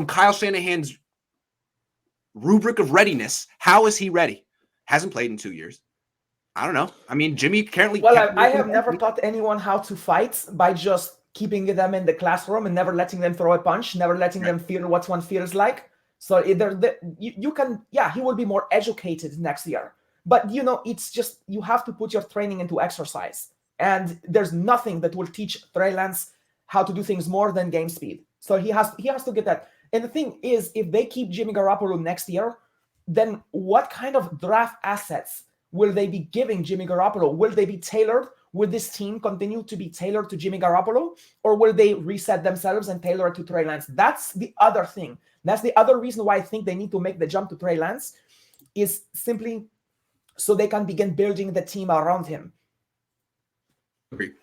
Kyle Shanahan's rubric of readiness, how is he ready? Hasn't played in 2 years. I don't know. I mean, Jimmy currently. Well, I have never taught anyone how to fight by just keeping them in the classroom and never letting them throw a punch, never letting them feel what one feels like. So you can, he will be more educated next year. But, it's just you have to put your training into exercise. And there's nothing that will teach Trey Lance how to do things more than game speed. So he has to get that. And the thing is, if they keep Jimmy Garoppolo next year, then what kind of draft assets will they be giving Jimmy Garoppolo? Will they be tailored? Will this team continue to be tailored to Jimmy Garoppolo? Or will they reset themselves and tailor it to Trey Lance? That's the other thing. That's the other reason why I think they need to make the jump to Trey Lance, is simply so they can begin building the team around him. Agree.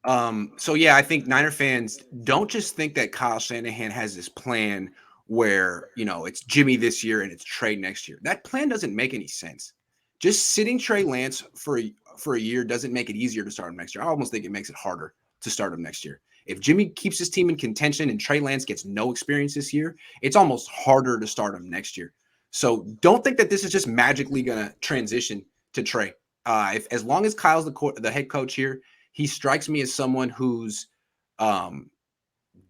I think Niner fans don't just think that Kyle Shanahan has this plan where, it's Jimmy this year and it's Trey next year. That plan doesn't make any sense. Just sitting Trey Lance for a year doesn't make it easier to start him next year. I almost think it makes it harder to start him next year. If Jimmy keeps his team in contention and Trey Lance gets no experience this year, it's almost harder to start him next year. So don't think that this is just magically going to transition to Trey. As long as Kyle's the head coach here, he strikes me as someone who's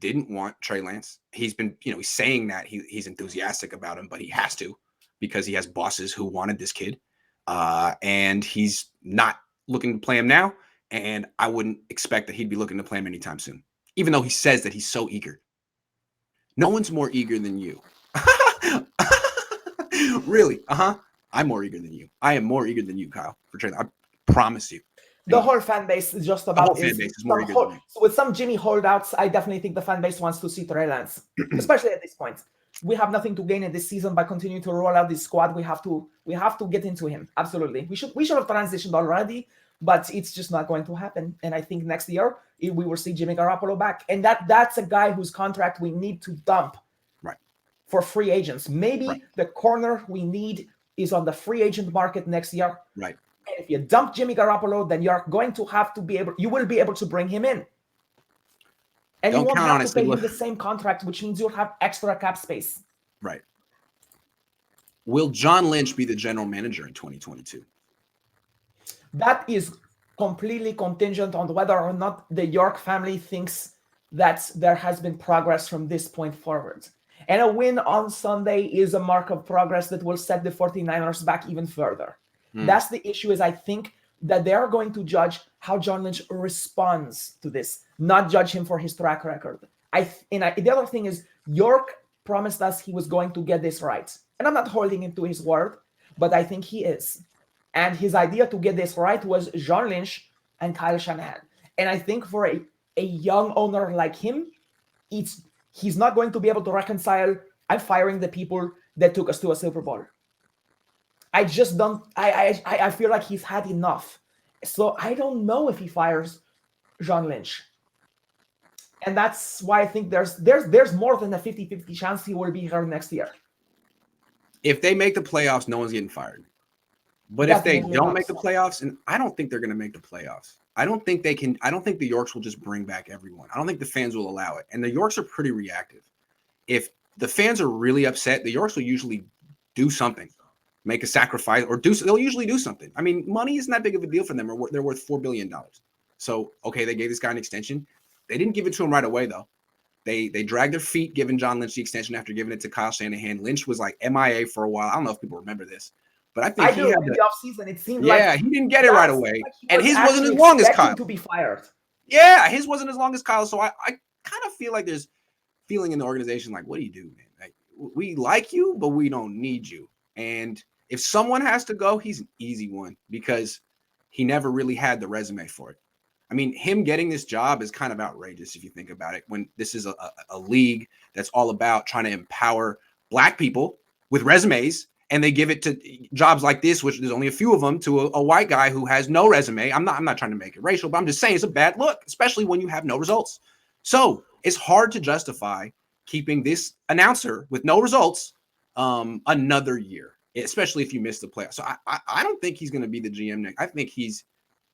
didn't want Trey Lance. He's been, he's saying that he's enthusiastic about him, but he has to because he has bosses who wanted this kid. And he's not looking to play him now. And I wouldn't expect that he'd be looking to play him anytime soon, even though he says that he's so eager. No one's more eager than you. Really? I'm more eager than you. I am more eager than you, Kyle, for Trey. I promise you. The whole fan base is just about. The whole fan base is more eager than you. So with some Jimmy holdouts, I definitely think the fan base wants to see Trey Lance, especially at this point. We have nothing to gain in this season by continuing to roll out this squad. We have to get into him. Absolutely. We should have transitioned already, but it's just not going to happen. And I think next year we will see Jimmy Garoppolo back. And that's a guy whose contract we need to dump for free agents. Maybe the corner we need is on the free agent market next year. Right. And if you dump Jimmy Garoppolo, then you're going to have to you will be able to bring him in. And you won't have to pay him the same contract, which means you'll have extra cap space. Right. Will John Lynch be the general manager in 2022? That is completely contingent on whether or not the York family thinks that there has been progress from this point forward. And a win on Sunday is a mark of progress that will set the 49ers back even further. That's the issue, is I think that they are going to judge how John Lynch responds to this, not judge him for his track record. The other thing is, York promised us he was going to get this right. And I'm not holding him to his word, but I think he is. And his idea to get this right was John Lynch and Kyle Shanahan. And I think for a young owner like him, he's not going to be able to reconcile, I'm firing the people that took us to a Super Bowl. I just don't. I feel like he's had enough. So I don't know if he fires John Lynch. And that's why I think there's more than a 50-50 chance he will be here next year. If they make the playoffs, no one's getting fired. But Definitely if they don't not. make the playoffs, and I don't think they're going to make the playoffs. I don't think they can. I don't think the Yorks will just bring back everyone. I don't think the fans will allow it. And the Yorks are pretty reactive. If the fans are really upset, the Yorks will usually do something, make a sacrifice, or they'll usually do something. I mean, money isn't that big of a deal for them. They're worth $4 billion. So, okay, they gave this guy an extension. They didn't give it to him right away, though. They dragged their feet giving John Lynch the extension after giving it to Kyle Shanahan. Lynch was like MIA for a while. I don't know if people remember this, but I think in the offseason, it seemed he didn't get it right away. Like and his wasn't as long as Kyle. To be fired. Yeah, his wasn't as long as Kyle. So I kind of feel like there's feeling in the organization like, what do you do, man? Like, we like you, but we don't need you. And if someone has to go, he's an easy one because he never really had the resume for it. I mean, him getting this job is kind of outrageous if you think about it, when this is a league that's all about trying to empower Black people with resumes, and they give it to jobs like this, which there's only a few of them, to a white guy who has no resume. I'm not trying to make it racial, but I'm just saying it's a bad look, especially when you have no results. So it's hard to justify keeping this announcer with no results another year, especially if you miss the playoffs. So I don't think he's going to be the GM next. I think he's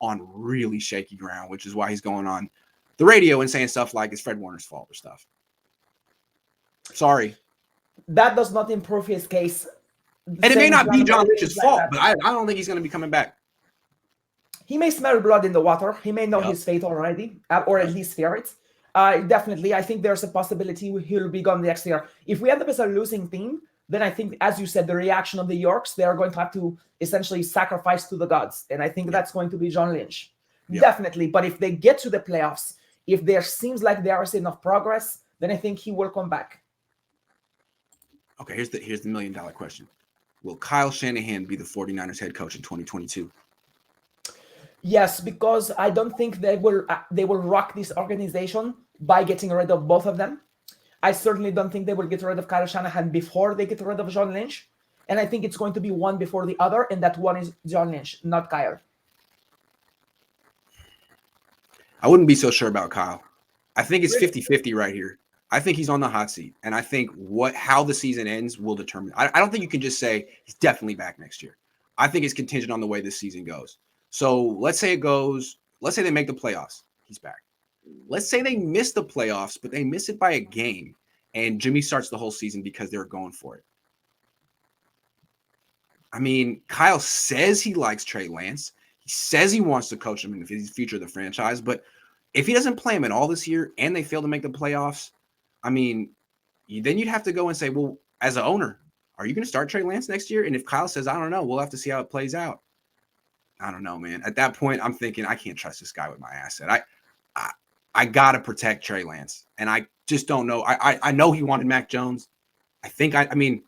on really shaky ground, which is why he's going on the radio and saying stuff like it's Fred Warner's fault or stuff. Sorry. That does not improve his case. And it may not be John Lynch's fault, but I don't think he's going to be coming back. He may smell blood in the water. He may know his fate already, or at least fear it. Definitely, I think there's a possibility he'll be gone next year. If we end up as a losing team, then I think, as you said, the reaction of the Yorks, they are going to have to essentially sacrifice to the gods. And I think that's going to be John Lynch. Definitely. But if they get to the playoffs, if there seems like there is enough progress, then I think he will come back. Okay, here's the $1 million question. Will Kyle Shanahan be the 49ers head coach in 2022? Yes, because I don't think they will rock this organization by getting rid of both of them. I certainly don't think they will get rid of Kyle Shanahan before they get rid of John Lynch. And I think it's going to be one before the other, and that one is John Lynch, not Kyle. I wouldn't be so sure about Kyle. I think it's 50-50 right here. I think he's on the hot seat. And I think how the season ends will determine. I don't think you can just say he's definitely back next year. I think it's contingent on the way this season goes. So let's say they make the playoffs. He's back. Let's say they miss the playoffs, but they miss it by a game, and Jimmy starts the whole season because they're going for it. I mean, Kyle says he likes Trey Lance. He says he wants to coach him in the future of the franchise, but if he doesn't play him at all this year and they fail to make the playoffs, I mean, then you'd have to go and say, well, as an owner, are you going to start Trey Lance next year? And if Kyle says, I don't know, we'll have to see how it plays out. I don't know, man. At that point, I'm thinking I can't trust this guy with my asset. I got to protect Trey Lance. And I just don't know. I know he wanted Mac Jones. I mean,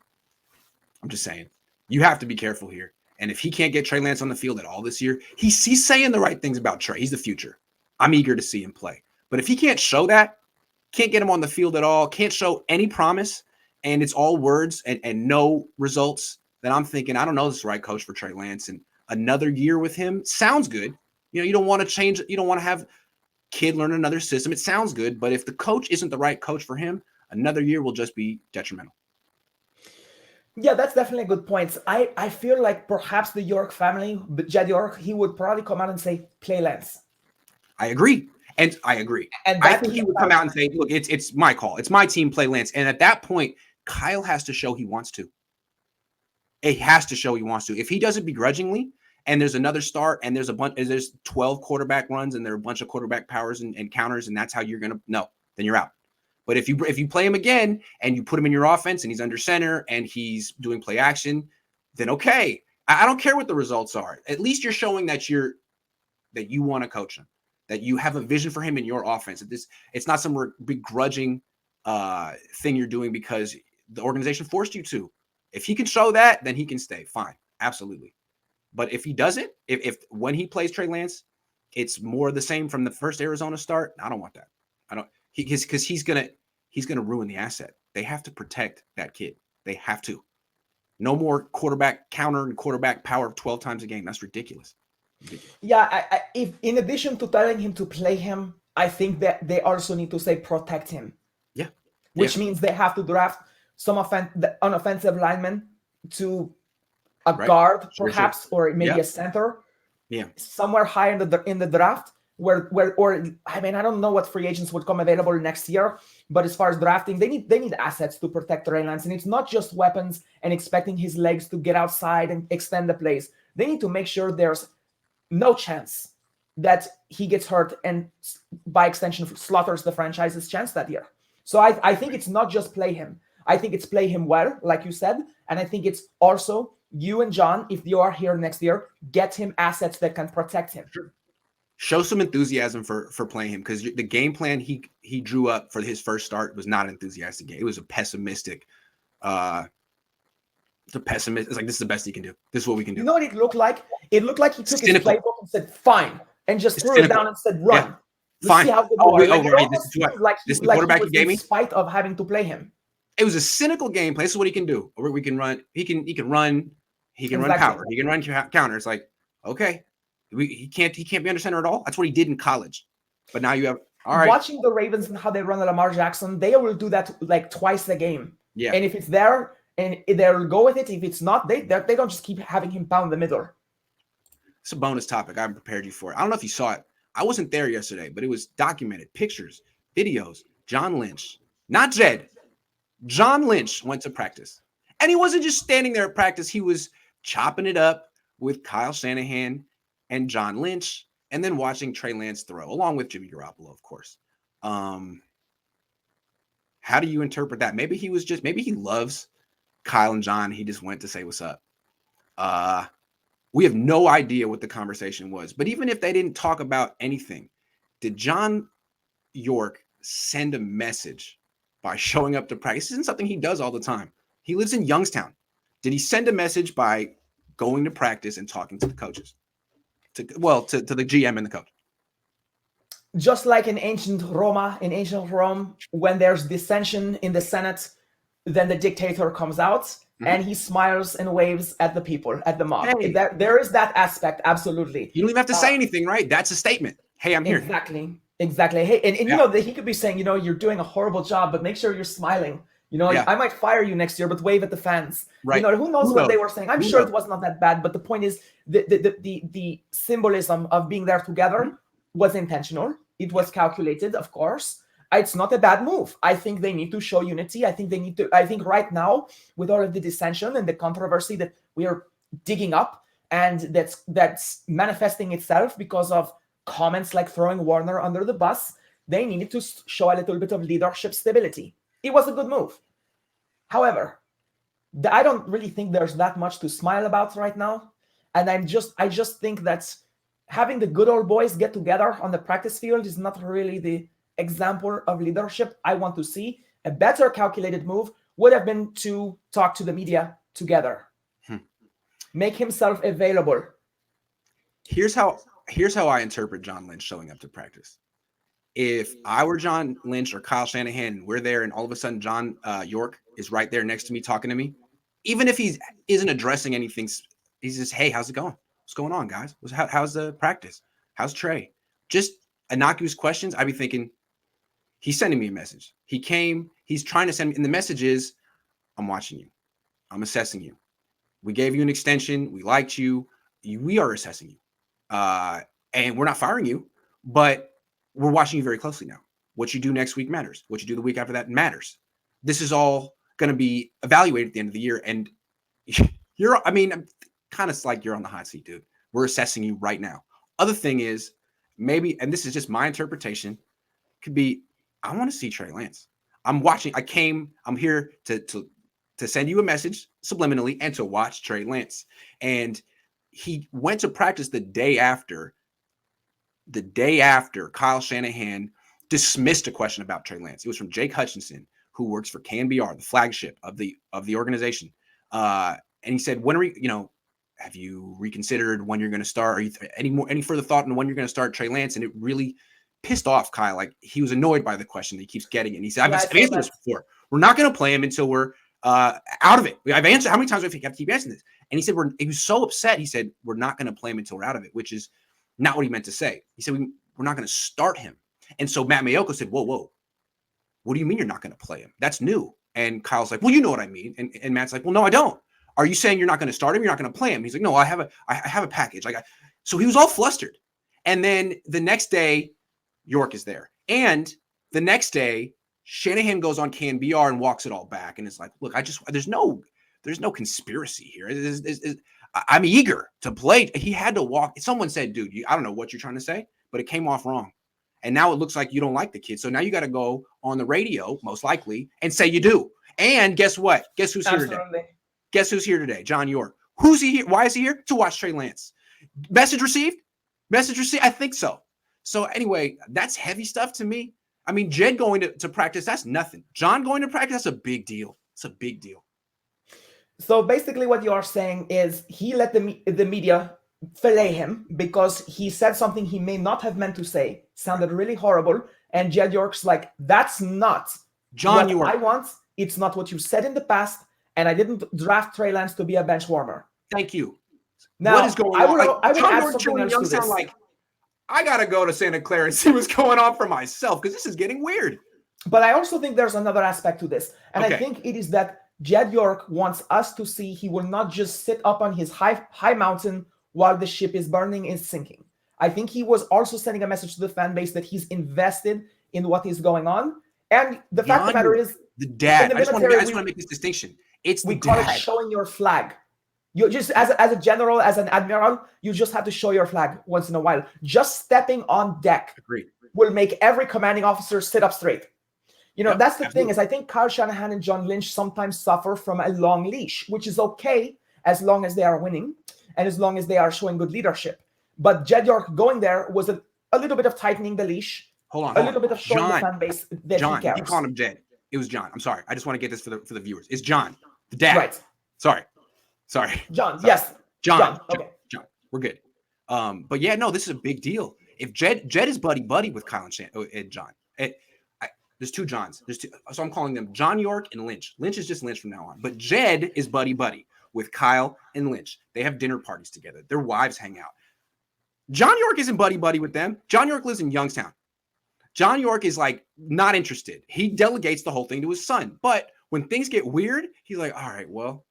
I'm just saying, you have to be careful here. And if he can't get Trey Lance on the field at all this year, he's saying the right things about Trey. He's the future. I'm eager to see him play. But if he can't show that, can't get him on the field at all, can't show any promise, and it's all words and no results, then I'm thinking, I don't know, this is the right coach for Trey Lance. And another year with him sounds good. You know, you don't want to change. You don't want to have kid learn another system. It sounds good. But if the coach isn't the right coach for him, another year will just be detrimental. Yeah, that's definitely a good point. I feel like perhaps the York family, Jed York, he would probably come out and say, play Lance. I agree. And I agree. And I think he would come out and say, look, it's my call. It's my team, play Lance. And at that point, Kyle has to show he wants to. It has to show he wants to. If he does it begrudgingly, and there's another start, and there's 12 quarterback runs, and there are a bunch of quarterback powers and counters, and that's how you're going to, no, then you're out. But if you play him again and you put him in your offense and he's under center and he's doing play action, then okay. I don't care what the results are. At least you're showing that you want to coach him, that you have a vision for him in your offense. It's not some begrudging thing you're doing because the organization forced you to. If he can show that, then he can stay. Fine, absolutely. But if he doesn't, if when he plays Trey Lance, it's more the same from the first Arizona start, I don't want that. I don't because he's gonna ruin the asset. They have to protect that kid. They have to. No more quarterback counter and quarterback power 12 times a game. That's ridiculous. Yeah, if in addition to telling him to play him, I think that they also need to say protect him. Yeah. Which means they have to draft some an offensive lineman to a guard, perhaps, or maybe a center. Yeah. Somewhere high in the draft, or I mean, I don't know what free agents would come available next year, but as far as drafting, they need assets to protect Trey Lance, and it's not just weapons and expecting his legs to get outside and extend the plays. They need to make sure there's no chance that he gets hurt and by extension slaughters the franchise's chance that year. So I think it's not just play him. I think it's play him well, like you said, and I think it's also you and John, if you are here next year, get him assets that can protect him. Sure. Show some enthusiasm for playing him, because the game plan he drew up for his first start was not an enthusiastic game. It was a pessimistic. It's like, this is the best he can do. This is what we can do. You know what it looked like? It looked like he took his playbook and said, "Fine," and just threw it down and said, "Run." Yeah. Fine. See how good right. This is the quarterback he gave me. In spite of having to play him, it was a cynical game plan. This is what he can do. Or we can run. He can run. He can run power. He can run counter. It's like, okay, he can't be under center at all. That's what he did in college. But now you have all right. Watching the Ravens and how they run Lamar Jackson, they will do that like twice a game. Yeah. And if it's there, and they'll go with it. If it's not, they don't just keep having him pound the middle. It's a bonus topic. I prepared you for it. I don't know if you saw it. I wasn't there yesterday, but it was documented. Pictures, videos. John Lynch, not Jed. John Lynch went to practice. And he wasn't just standing there at practice. He was chopping it up with Kyle Shanahan and John Lynch, and then watching Trey Lance throw, along with Jimmy Garoppolo, of course. How do you interpret that? Maybe he loves Kyle and John. He just went to say what's up. We have no idea what the conversation was. But even if they didn't talk about anything, did John York send a message by showing up to practice? This isn't something he does all the time. He lives in Youngstown. Did he send a message by going to practice and talking to the coaches? To the GM and the coach? Just like in ancient Rome, when there's dissension in the Senate, then the dictator comes out and he smiles and waves at the people, at the mob. Hey. There is that aspect, absolutely. You don't even have to say anything, right? That's a statement. Hey, I'm here. Exactly. Hey, and you know that he could be saying, you're doing a horrible job, but make sure you're smiling. I might fire you next year, but wave at the fans. Right. Who knows what they were saying? I'm sure it was not that bad, but the point is the symbolism of being there together was intentional. It was calculated, of course. It's not a bad move. I think they need to show unity. I think right now, with all of the dissension and the controversy that we are digging up, and that's manifesting itself because of comments like throwing Warner under the bus, they needed to show a little bit of leadership stability. It was a good move. However, I don't really think there's that much to smile about right now. And I just think that having the good old boys get together on the practice field is not really the example of leadership I want to see. A better calculated move would have been to talk to the media together. Make himself available. Here's how I interpret John Lynch showing up to practice. If I were John Lynch or Kyle Shanahan, and we're there, and all of a sudden John York is right there next to me talking to me, even if he isn't addressing anything, he's just, hey, how's it going? What's going on, guys? How's the practice? How's Trey? Just innocuous questions. I'd be thinking, he's sending me a message. He's trying to send me, and the message is, I'm watching you. I'm assessing you. We gave you an extension. We liked you. We are assessing you. And we're not firing you, but we're watching you very closely now. What you do next week matters. What you do the week after that matters. This is all going to be evaluated at the end of the year. And I'm kind of like you're on the hot seat, dude. We're assessing you right now. Other thing is, maybe, and this is just my interpretation, could be, I want to see Trey Lance. I'm watching. I'm here to send you a message subliminally and to watch Trey Lance. And he went to practice the day after Kyle Shanahan dismissed a question about Trey Lance. It was from Jake Hutchinson, who works for KNBR, the flagship of the organization. And he said, "When are we? Have you reconsidered when you're going to start? Are you any further thought on when you're going to start Trey Lance?" And it really pissed off Kyle. Like, he was annoyed by the question that he keeps getting. And he said, "I've answered this before. We're not going to play him until we're out of it. I've answered. How many times do I have to keep answering this?" And he said, he was so upset. He said, "We're not going to play him until we're out of it," which is not what he meant to say. He said, "We're not going to start him." And so Matt Mayoko said, "Whoa, what do you mean you're not going to play him? That's new." And Kyle's like, "Well, you know what I mean." And Matt's like, "Well, no, I don't. Are you saying you're not going to start him? You're not going to play him?" He's like, "No, I have a package." So he was all flustered. And then the next day, York is there. And the next day, Shanahan goes on KNBR and walks it all back. And it's like, "Look, there's no conspiracy here. I'm eager to play." He had to walk. Someone said, "Dude, I don't know what you're trying to say, but it came off wrong. And now it looks like you don't like the kid. So now you got to go on the radio, most likely, and say you do." And guess what? Guess who's here today? Guess who's here today? John York. Who's he here? Why is he here? To watch Trey Lance. Message received? Message received? I think so. So anyway, that's heavy stuff to me. I mean, Jed going to practice, that's nothing. John going to practice, that's a big deal. It's a big deal. So basically what you are saying is he let the media fillet him because he said something he may not have meant to say, sounded really horrible, and Jed York's like, "That's not John what York. I want. It's not what you said in the past, and I didn't draft Trey Lance to be a bench warmer." Thank you. Now, what is going on? I would John add York, something else Young to sound this. like, I got to go to Santa Clara and see what's going on for myself, because this is getting weird. But I also think there's another aspect to this. And Okay. I think it is that Jed York wants us to see he will not just sit up on his high mountain while the ship is burning and sinking. I think he was also sending a message to the fan base that he's invested in what is going on. And the fact of the matter is, the dad. in the I just want military, to make this distinction. It's the we call dad. it showing your flag. You just, as a general, as an admiral, you just have to show your flag once in a while. Just stepping on deck Agreed. will make every commanding officer sit up straight. Yep, That's the absolutely. thing, is I think Kyle Shanahan and John Lynch sometimes suffer from a long leash, which is okay as long as they are winning and as long as they are showing good leadership. But Jed York going there was a little bit of tightening the leash. Hold a on. little bit of showing the fan base that John, he cares. you calling him Jed. It was John. I'm sorry. I just want to get this for the viewers. It's John, the dad. Right. Sorry. John, Sorry. yes. John. Okay. John. We're good. But yeah, no, this is a big deal. If Jed is buddy with Kyle and John. There's two Johns. So I'm calling them John York and Lynch. Lynch is just Lynch from now on. But Jed is buddy with Kyle and Lynch. They have dinner parties together. Their wives hang out. John York isn't buddy with them. John York lives in Youngstown. John York is like not interested. He delegates the whole thing to his son. But when things get weird, he's like, all right, well,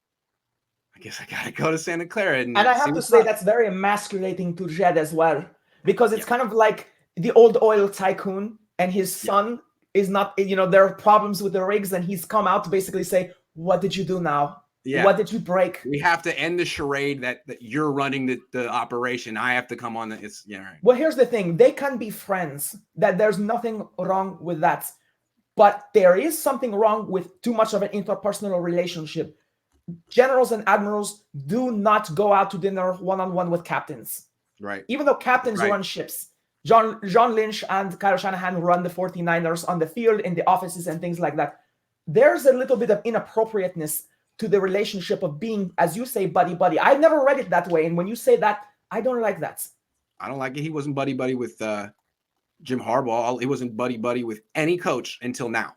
I guess I gotta go to Santa Clara. And I have to say that's very emasculating to Jed as well, because it's kind of like the old oil tycoon and his son is not, there are problems with the rigs, and he's come out to basically say, "What did you do now? Yeah. What did you break?" We have to end the charade that you're running the operation. I have to come on. Right. Well, here's the thing. They can be friends. That there's nothing wrong with that. But there is something wrong with too much of an interpersonal relationship. Generals and admirals do not go out to dinner one-on-one with captains. Right. Even though captains run ships. John Lynch and Kyle Shanahan run the 49ers on the field, in the offices and things like that. There's a little bit of inappropriateness to the relationship of being, as you say, buddy. I've never read it that way. And when you say that, I don't like that. I don't like it. He wasn't buddy with Jim Harbaugh. He wasn't buddy with any coach until now.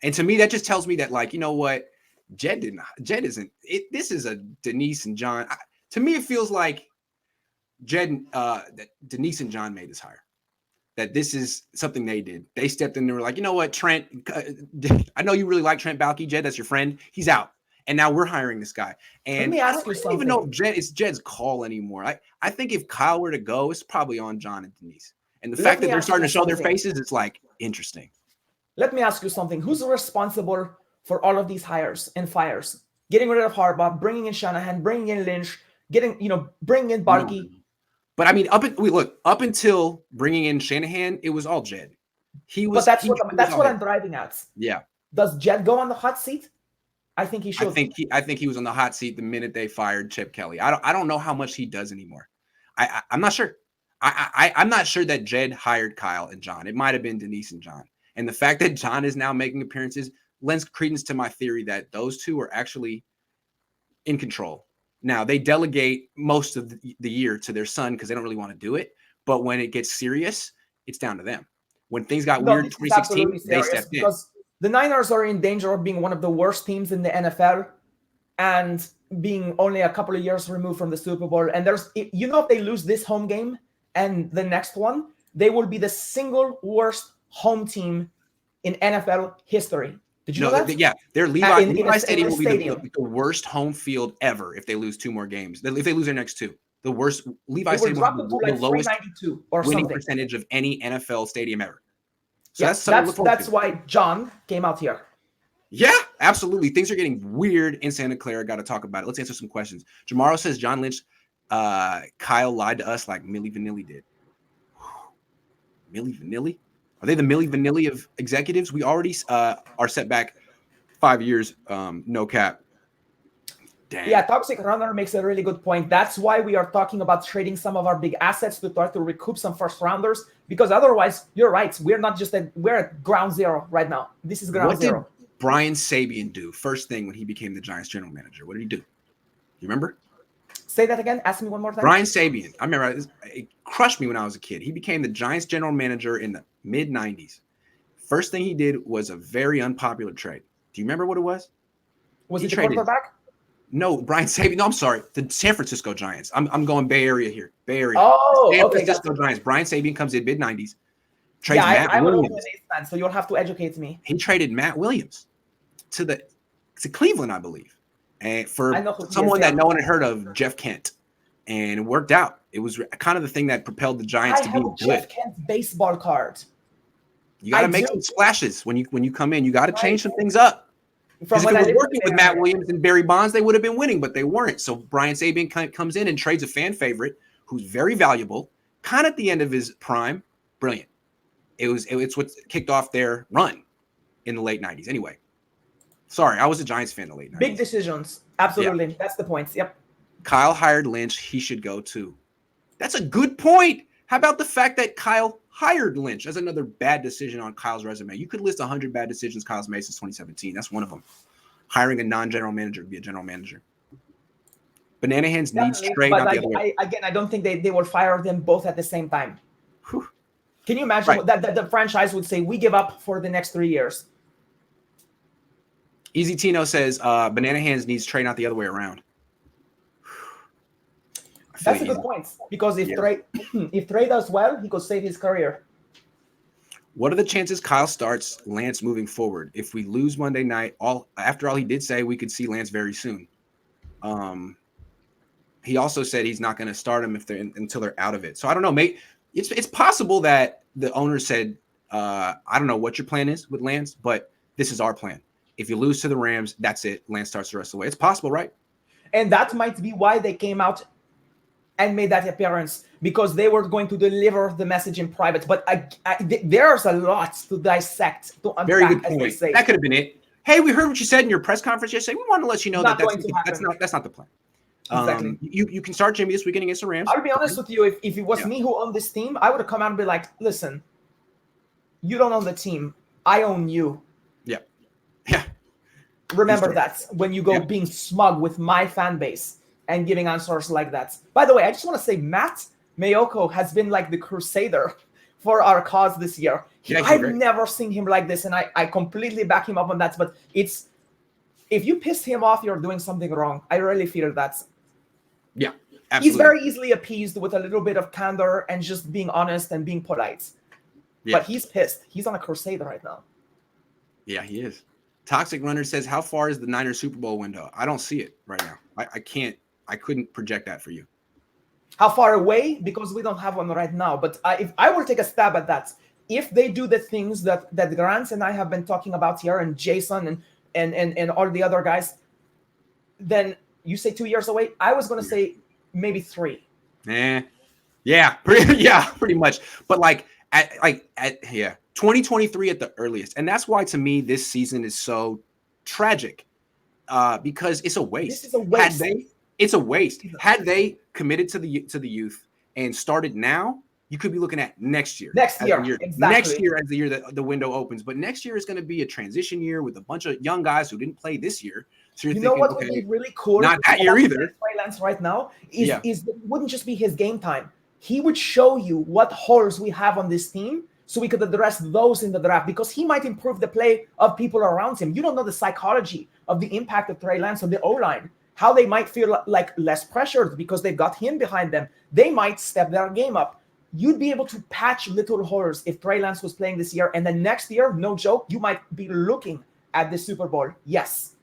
And to me, that just tells me that, like, you know what? Jed isn't it. This is a Denise and John. To me, it feels like that Denise and John made this hire. That this is something they did. They stepped in and were like, you know what, Trent, I know you really like Trent Baalke, Jed, that's your friend. He's out. And now we're hiring this guy. And let me ask you something. I don't even know if it's Jed's call anymore. I think if Kyle were to go, it's probably on John and Denise. And the fact that they're starting to show their faces, it's like interesting. Let me ask you something. Who's responsible for all of these hires and fires? Getting rid of Harbaugh, bringing in Shanahan, bringing in Lynch, bringing in Baalke. But I mean, up until bringing in Shanahan, it was all Jed. But that's what I'm driving at. Yeah. Does Jed go on the hot seat? I think he should. I think he was on the hot seat the minute they fired Chip Kelly. I don't know how much he does anymore. I'm not sure. I'm not sure that Jed hired Kyle and John. It might have been Denise and John. And the fact that John is now making appearances lends credence to my theory that those two are actually in control. Now, they delegate most of the year to their son because they don't really want to do it. But when it gets serious, it's down to them. When things got weird in 2016, they stepped in. Because the Niners are in danger of being one of the worst teams in the NFL and being only a couple of years removed from the Super Bowl. And if they lose this home game and the next one, they will be the single worst home team in NFL history. Did you know that? Yeah, their Levi Stadium will be the worst home field ever if they lose two more games. If they lose their next two, the worst. Levi Stadium will be the lowest winning percentage of any NFL stadium ever. So that's why John came out here. Yeah, absolutely. Things are getting weird in Santa Clara. Got to talk about it. Let's answer some questions. Jamaro says John Lynch, Kyle lied to us like Milli Vanilli did. Milli Vanilli? Are they the Milli Vanilli of executives? We already are set back 5 years, no cap. Damn. Yeah, Toxic Runner makes a really good point. That's why we are talking about trading some of our big assets to try to recoup some first rounders. Because otherwise, you're right. We're at ground zero right now. This is ground zero. What did Brian Sabian do first thing when he became the Giants general manager? What did he do? You remember? Say that again. Ask me one more time. Brian Sabian. I remember it crushed me when I was a kid. He became the Giants general manager in the mid-90s. First thing he did was a very unpopular trade. Do you remember what it was? Was it the quarterback? No, Brian Sabian. No, I'm sorry. The San Francisco Giants. I'm going Bay Area here. Bay Area. Oh, San Francisco Giants. Brian Sabian comes in mid-90s. Trades Matt Williams. Fan, so you'll have to educate me. He traded Matt Williams to Cleveland, I believe, and for someone that no one had heard of, Jeff Kent, and it worked out. It was kind of the thing that propelled the Giants to be good. Jeff Kent's baseball card. You got to make some splashes when you come in. You got to change some things up. Because if it was working with Matt Williams and Barry Bonds, they would have been winning, but they weren't. So Brian Sabian comes in and trades a fan favorite who's very valuable, kind of at the end of his prime. Brilliant. It's what kicked off their run in the late 90s. Anyway, sorry, I was a Giants fan in the late 90s. Big decisions. Absolutely. Yeah. That's the point. Yep. Kyle hired Lynch. He should go too. That's a good point. How about the fact that Kyle hired Lynch? That's another bad decision on Kyle's resume. You could list 100 bad decisions Kyle's made since 2017. That's one of them. Hiring a non-general manager to be a general manager. Banana Hands needs trade, not the other way. I don't think they will fire them both at the same time. Whew. Can you imagine that the franchise would say, we give up for the next 3 years? Easy Tino says, Banana Hands needs trade, not the other way around. That's a good point. Because if Trey does well, he could save his career. What are the chances Kyle starts Lance moving forward? If we lose Monday night, after all, he did say we could see Lance very soon. He also said he's not going to start him until they're out of it. So I don't know, mate. It's possible that the owner said, I don't know what your plan is with Lance, but this is our plan. If you lose to the Rams, that's it. Lance starts the rest of the way. It's possible, right? And that might be why they came out and made that appearance, because they were going to deliver the message in private. But there's a lot to dissect, to unpack. Very good point. That could have been it. Hey, we heard what you said in your press conference yesterday. We want to let you know that's not the plan. Exactly. You can start Jimmy this weekend against the Rams. I'll be honest with you. If it was me who owned this team, I would have come out and be like, listen, you don't own the team. I own you. Yeah. Remember that when you go being smug with my fan base and giving answers like that. By the way, I just want to say Matt Mayoko has been like the crusader for our cause this year. I've never seen him like this, and I completely back him up on that. But if you pissed him off, you're doing something wrong. I really feel that. Yeah, absolutely. He's very easily appeased with a little bit of candor and just being honest and being polite. Yeah. But he's pissed. He's on a crusade right now. Yeah, he is. Toxic Runner says, how far is the Niners Super Bowl window? I don't see it right now. I couldn't project that for you. How far away? Because we don't have one right now. But if I will take a stab at that, if they do the things that Grant and I have been talking about here, and Jason and all the other guys, then you say 2 years away. I was going to say maybe 3. Yeah, pretty much. But 2023 at the earliest. And that's why, to me, this season is so tragic because it's a waste. This is a waste. It's a waste. Had they committed to the youth and started now, you could be looking at next year. Exactly. Next year as the year that the window opens. But next year is going to be a transition year with a bunch of young guys who didn't play this year. So you're thinking, what okay, would be really cool? not that year either. Trey Lance right now is it wouldn't just be his game time. He would show you what holes we have on this team, so we could address those in the draft, because he might improve the play of people around him. You don't know the psychology of the impact of Trey Lance on the O-line, how they might feel like less pressured because they've got him behind them. They might step their game up. You'd be able to patch little holes if Trey Lance was playing this year. And then next year, no joke, you might be looking at the Super Bowl. Yes.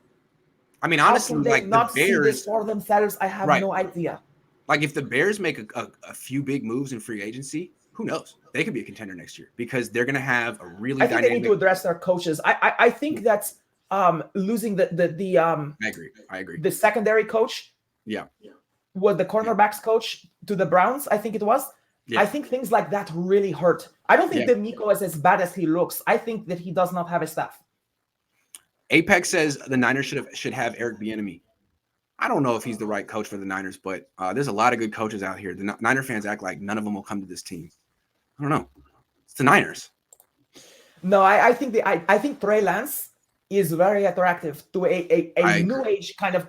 I mean, honestly, how can they like not the Bears see this for themselves, I have no idea. Like if the Bears make a few big moves in free agency, who knows? They could be a contender next year because they're going to have a really I think they need to address their coaches. I think that's losing the I agree. The secondary coach. Yeah. Was the cornerbacks coach to the Browns, I think it was. Yeah. I think things like that really hurt. I don't think that Miko is as bad as he looks. I think that he does not have a staff. Apex says the Niners should have Eric Bieniemy. I don't know if he's the right coach for the Niners, but there's a lot of good coaches out here. The Niner fans act like none of them will come to this team. I don't know. It's the Niners. No, I think Trey Lance is very attractive to a new age kind of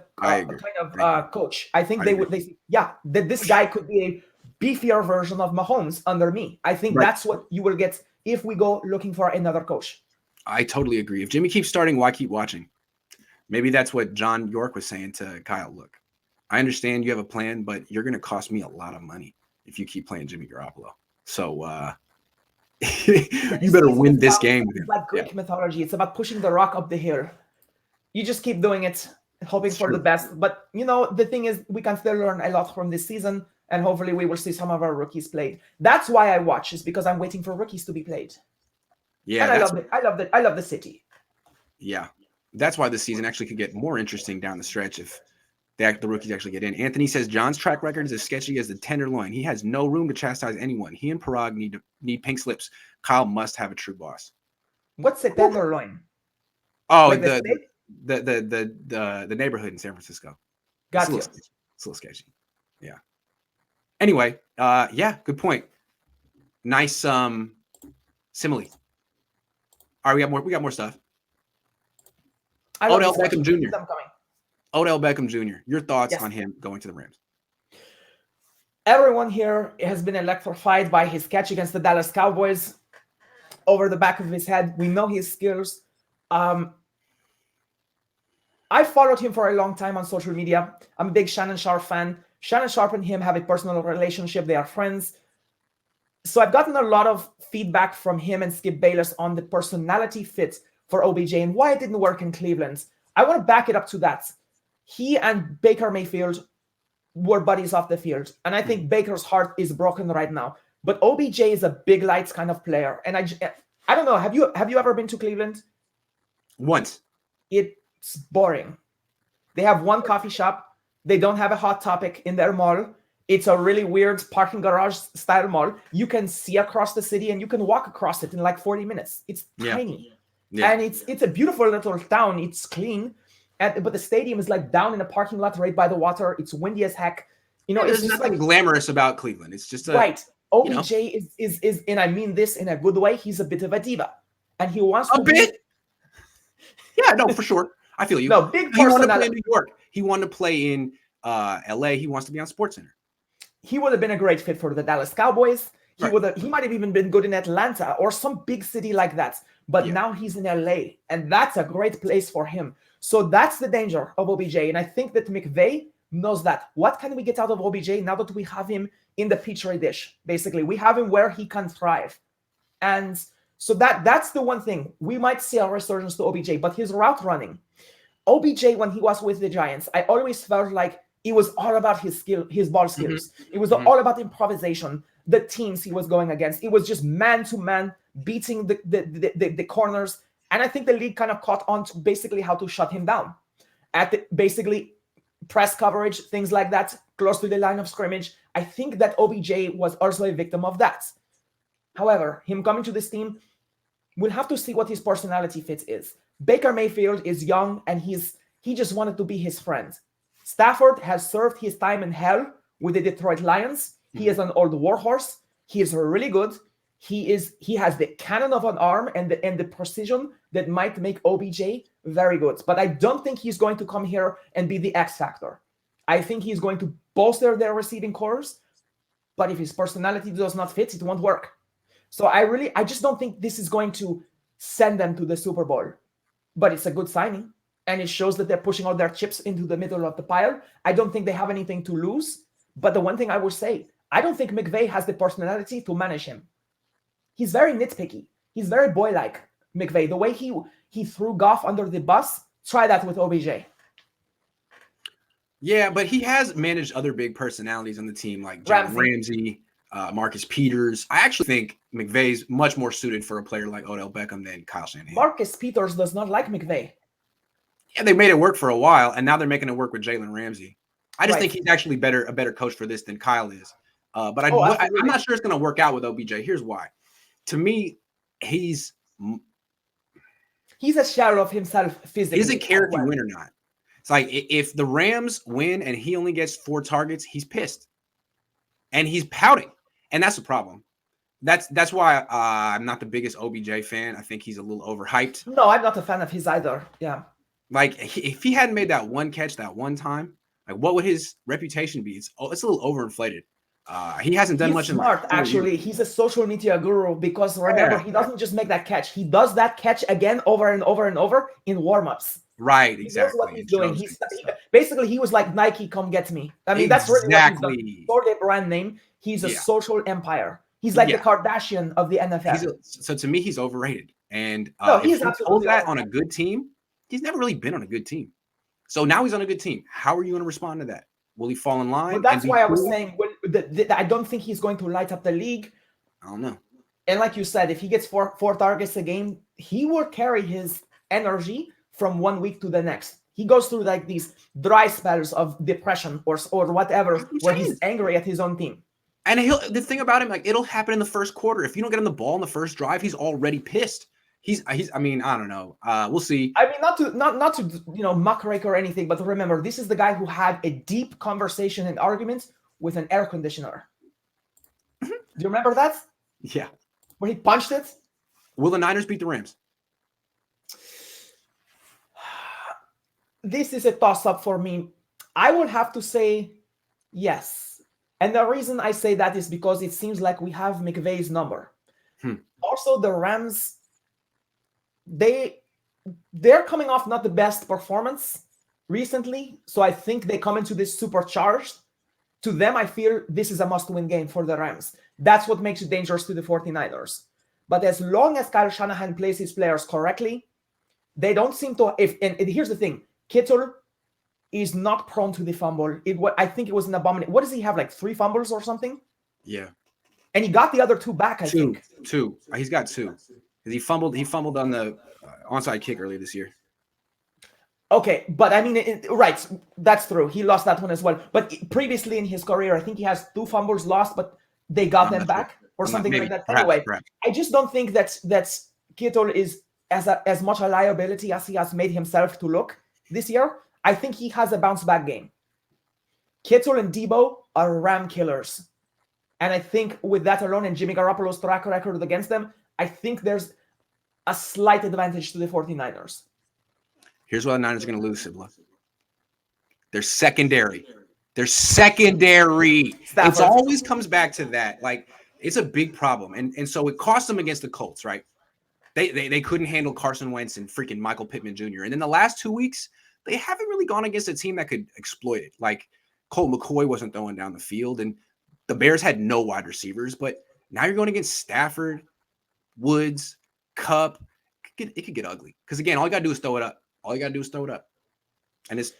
coach. I think that this guy could be a beefier version of Mahomes under me. I think that's what you will get if we go looking for another coach. I totally agree. If Jimmy keeps starting, why keep watching? Maybe that's what John York was saying to Kyle. Look, I understand you have a plan, but you're going to cost me a lot of money if you keep playing Jimmy Garoppolo. So you better win this game. It's like Greek mythology. It's about pushing the rock up the hill. You just keep doing it, hoping for the best. But, the thing is, we can still learn a lot from this season, and hopefully we will see some of our rookies played. That's why I watch, is because I'm waiting for rookies to be played. Yeah, and I love the city. Yeah, that's why this season actually could get more interesting down the stretch if the rookies actually get in. Anthony says John's track record is as sketchy as the tenderloin. He has no room to chastise anyone. He and Parag need pink slips. Kyle must have a true boss. What's the tenderloin? Oh, like the neighborhood in San Francisco. Gotcha. It's a little sketchy. Yeah. Anyway, good point. Nice simile. All right, we got more stuff. Odell Beckham Jr. Odell Beckham Jr. Your thoughts on him going to the Rams? Everyone here has been electrified by his catch against the Dallas Cowboys over the back of his head. We know his skills. I followed him for a long time on social media. I'm a big Shannon Sharp fan. Shannon Sharp and him have a personal relationship. They are friends. So I've gotten a lot of feedback from him and Skip Bayless on the personality fit for OBJ and why it didn't work in Cleveland. I want to back it up to that. He and Baker Mayfield were buddies off the field. And I think Baker's heart is broken right now. But OBJ is a big lights kind of player. And I don't know. Have you ever been to Cleveland? Once. It's boring. They have one coffee shop. They don't have a Hot Topic in their mall. It's a really weird parking garage style mall. You can see across the city and you can walk across it in like 40 minutes. It's tiny. Yeah. And it's a beautiful little town. It's clean. But the stadium is like down in a parking lot right by the water. It's windy as heck. There's nothing glamorous about Cleveland. It's just right. OBJ is, and I mean this in a good way, he's a bit of a diva. And he wants to be. Yeah, no, for sure. I feel you. No, big personality. He wanted to play in New York. He wanted to play in LA. He wants to be on SportsCenter. He would have been a great fit for the Dallas Cowboys. He might have even been good in Atlanta or some big city like that. But now he's in LA, and that's a great place for him. So that's the danger of OBJ. And I think that McVay knows that. What can we get out of OBJ now that we have him in the petri dish? Basically, we have him where he can thrive. And so that's the one thing. We might see a resurgence to OBJ, but his route running. OBJ, when he was with the Giants, I always felt like it was all about his ball skills. It was all about improvisation, the teams he was going against. It was just man-to-man, beating the corners. And I think the league kind of caught on to basically how to shut him down. Basically, press coverage, things like that, close to the line of scrimmage. I think that OBJ was also a victim of that. However, him coming to this team, We'll have to see what his personality fit is. Baker Mayfield is young and he just wanted to be his friend. Stafford has served his time in hell with the Detroit Lions. He is an old warhorse. He is really good. He has the cannon of an arm and the precision that might make OBJ very good. But I don't think he's going to come here and be the X factor. I think he's going to bolster their receiving cores. But if his personality does not fit, it won't work. So I just don't think this is going to send them to the Super Bowl. But it's a good signing. And it shows that they're pushing all their chips into the middle of the pile. I don't think they have anything to lose. But the one thing I will say, I don't think McVay has the personality to manage him. He's very nitpicky. He's very boy-like, McVay. The way he threw Goff under the bus, try that with OBJ. Yeah, but he has managed other big personalities on the team like Jalen Ramsey, Marcus Peters. I actually think McVay's much more suited for a player like Odell Beckham than Kyle Shanahan. Marcus Peters does not like McVay. Yeah, they made it work for a while, and now they're making it work with Jalen Ramsey. I just think he's actually a better coach for this than Kyle is. But I'm not sure it's going to work out with OBJ. Here's why. To me, he's a shell of himself physically. Is it care if you win or not? It's like if the Rams win and he only gets 4 targets, he's pissed. And he's pouting. And that's the problem. That's why I'm not the biggest OBJ fan. I think he's a little overhyped. No, I'm not a fan of his either. Yeah. Like if he hadn't made that one catch that one time, like what would his reputation be? It's a little overinflated. He hasn't done much. Smart, actually. He's a social media guru because remember, he doesn't just make that catch. He does that catch again over and over and over in warm-ups. Right, exactly. He knows what he's doing. Basically, he was like, Nike, come get me. I mean, that's really what he's done. For the brand name, he's a social empire. He's like the Kardashian of the NFL. So to me, he's overrated. And he's absolutely that on a good team. He's never really been on a good team. So now he's on a good team. How are you going to respond to that? Will he fall in line? But that's why I was saying I don't think he's going to light up the league. I don't know. And like you said, if he gets four targets a game, he will carry his energy from one week to the next. He goes through like these dry spells of depression or whatever, where he's angry at his own team. And the thing about him, like it'll happen in the first quarter. If you don't get him the ball in the first drive, he's already pissed. He's. I mean, I don't know. We'll see. I mean, not to muckrake or anything, but remember, this is the guy who had a deep conversation and argument with an air conditioner. Do you remember that? Yeah. Where he punched it. Will the Niners beat the Rams? This is a toss-up for me. I would have to say yes. And the reason I say that is because it seems like we have McVay's number. Also, the Rams. They're coming off not the best performance recently, so I think they come into this supercharged. To them, I feel this is a must-win game for the Rams. That's what makes it dangerous to the 49ers. But as long as Kyle Shanahan plays his players correctly, they don't seem to. And here's the thing: Kittle is not prone to the fumble. I think it was an abomination. What does he have? Like 3 fumbles or something? Yeah. And he got the other 2 back. I think 2. He's got 2. He fumbled on the onside kick earlier this year. Okay, but I mean, right, that's true. He lost that one as well. But previously in his career, I think he has 2 fumbles lost, but they got them back or something like that. Anyway, I just don't think that Kittle is as much a liability as he has made himself to look this year. I think he has a bounce-back game. Kittle and Debo are Ram killers. And I think with that alone and Jimmy Garoppolo's track record against them, I think there's a slight advantage to the 49ers. Here's why the Niners are going to lose, Sibla. They're secondary. It always comes back to that. Like, it's a big problem. And so it cost them against the Colts, right? They couldn't handle Carson Wentz and freaking Michael Pittman Jr. And in the last 2 weeks, they haven't really gone against a team that could exploit it. Like, Colt McCoy wasn't throwing down the field, and the Bears had no wide receivers. But now you're going against Stafford, Woods, Cup. It could get ugly. Because, again, all you got to do is throw it up. And it's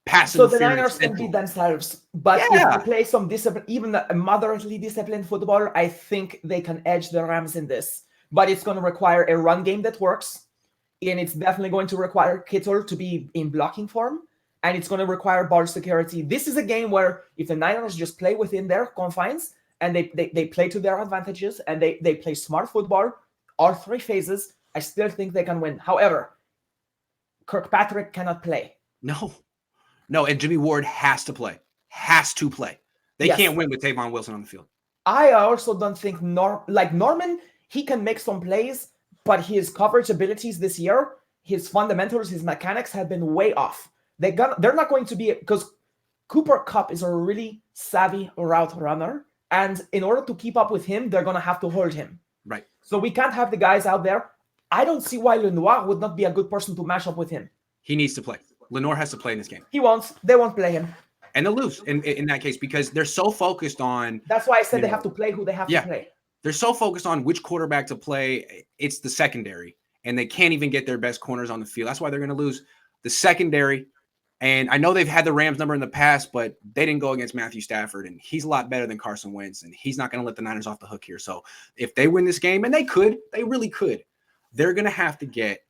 passive. So the Niners can beat themselves. But if they play some discipline, even a moderately disciplined football, I think they can edge the Rams in this. But it's going to require a run game that works. And it's definitely going to require Kittle to be in blocking form. And it's going to require ball security. This is a game where if the Niners just play within their confines and they play to their advantages and they play smart football, all three phases, I still think they can win. However, Kirkpatrick cannot play. No, and Jimmy Ward has to play. They can't win with Tavon Wilson on the field. I also don't think Norman, he can make some plays, but his coverage abilities this year, his fundamentals, his mechanics have been way off. They're not going to be, because Cooper Kupp is a really savvy route runner, and in order to keep up with him, they're going to have to hold him. Right. So we can't have the guys out there. I don't see why Lenoir would not be a good person to match up with him. He needs to play. Lenoir has to play in this game. He won't. They won't play him. And they'll lose in that case because they're so focused on... That's why I said they have to play who they have to play. They're so focused on which quarterback to play. It's the secondary, and they can't even get their best corners on the field. That's why they're going to lose the secondary. And I know they've had the Rams number in the past, but they didn't go against Matthew Stafford, and he's a lot better than Carson Wentz, and he's not going to let the Niners off the hook here. So if they win this game, and they really could, they're going to have to get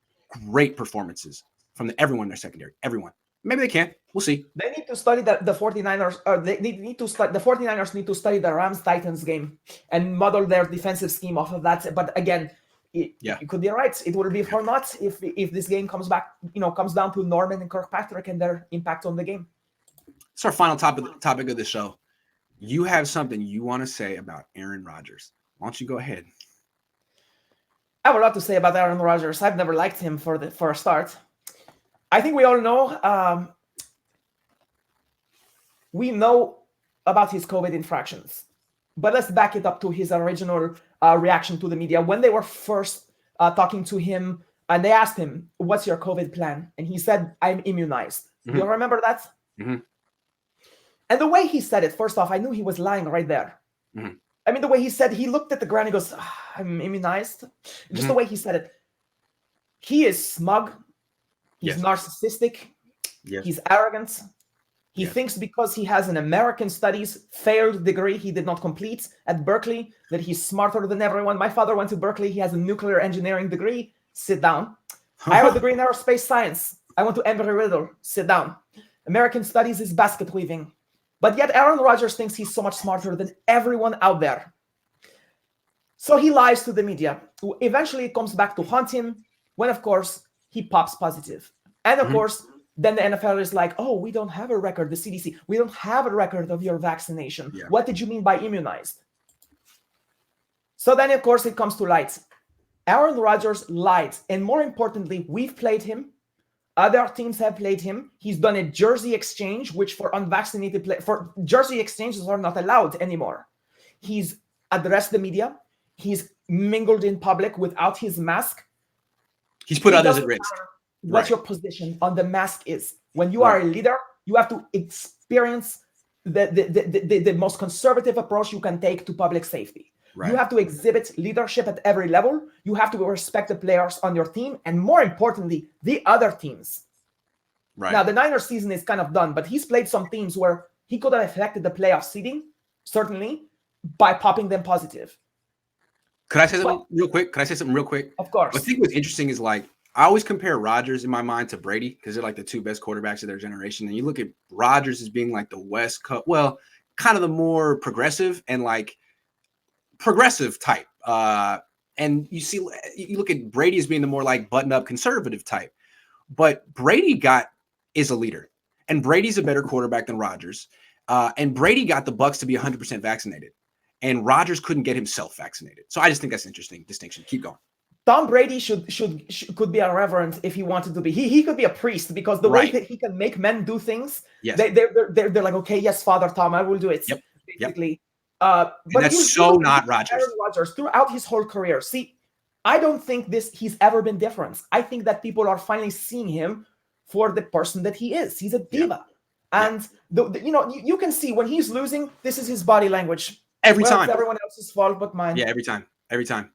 great performances from everyone in their secondary. Everyone. Maybe they can. We'll see. They need to study the 49ers, or they need to study the 49ers need to study the Rams-Titans game and model their defensive scheme off of that. But again, you could be right. It will be for naught if this game comes down to Norman and Kirkpatrick and their impact on the game. It's our final topic of the show. You have something you want to say about Aaron Rodgers. Why don't you go ahead? I have a lot to say about Aaron Rodgers. I've never liked him for a start. I think we all know. We know about his COVID infractions, but let's back it up to his original reaction to the media when they were first talking to him, and they asked him, "What's your COVID plan?" And he said, "I'm immunized." Mm-hmm. Do you remember that? Mm-hmm. And the way he said it, first off, I knew he was lying right there. Mm-hmm. I mean, the way he said, he looked at the ground, he goes, "I'm immunized." Just the way he said it. He is smug. He's narcissistic. Yes. He's arrogant. He thinks because he has an American studies failed degree he did not complete at Berkeley that he's smarter than everyone. My father went to Berkeley. He has a nuclear engineering degree. Sit down. I have a degree in aerospace science. I went to Embry-Riddle. Sit down. American studies is basket weaving. But yet Aaron Rodgers thinks he's so much smarter than everyone out there. So he lies to the media. Eventually it comes back to haunt him when, of course, he pops positive. And of course, then the NFL is like, "Oh, we don't have a record, the CDC. We don't have a record of your vaccination. Yeah. What did you mean by immunized?" So then, of course, it comes to light. Aaron Rodgers lied. And more importantly, we've played him. Other teams have played him. He's done a jersey exchange, which for unvaccinated jersey exchanges are not allowed anymore. He's addressed the media. He's mingled in public without his mask. He's put others at risk. What your position on the mask is. When you are a leader, you have to experience the most conservative approach you can take to public safety. Right. You have to exhibit leadership at every level. You have to respect the players on your team, and more importantly, the other teams. Right. Now, the Niners season is kind of done, but he's played some teams where he could have affected the playoff seeding, certainly, by popping them positive. Could I say something real quick? Of course. I think what's interesting is, like, I always compare Rodgers in my mind to Brady because they're like the two best quarterbacks of their generation. And you look at Rodgers as being like the West Coast, well, kind of the more progressive and like progressive type. And you look at Brady as being the more like button-up conservative type. But Brady is a leader, and Brady's a better quarterback than Rodgers. And Brady got the Bucs to be 100% vaccinated, and Rodgers couldn't get himself vaccinated. So I just think that's an interesting distinction. Keep going. Tom Brady could be a reverend if he wanted to be. He could be a priest because the way that he can make men do things, they're like, "Okay, yes, Father Tom, I will do it." Yep. Basically. But that's so not Rodgers. Aaron Rodgers throughout his whole career. See, I don't think he's ever been different. I think that people are finally seeing him for the person that he is. He's a diva, and you can see when he's losing. This is his body language. Every time. It's everyone else's fault but mine. Yeah, every time.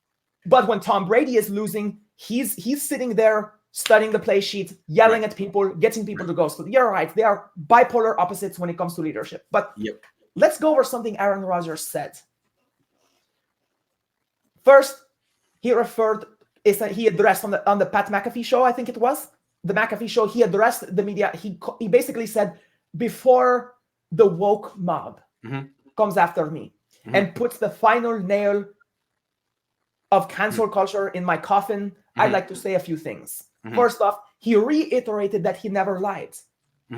But when Tom Brady is losing, he's sitting there studying the play sheet, yelling at people, getting people to go. So you're right. They are bipolar opposites when it comes to leadership. But let's go over something Aaron Rodgers said. First, he addressed on the Pat McAfee show, I think it was. The McAfee show, he addressed the media. He basically said, "Before the woke mob comes after me and puts the final nail of cancel culture in my coffin, I'd like to say a few things. First off, he reiterated that he never lied.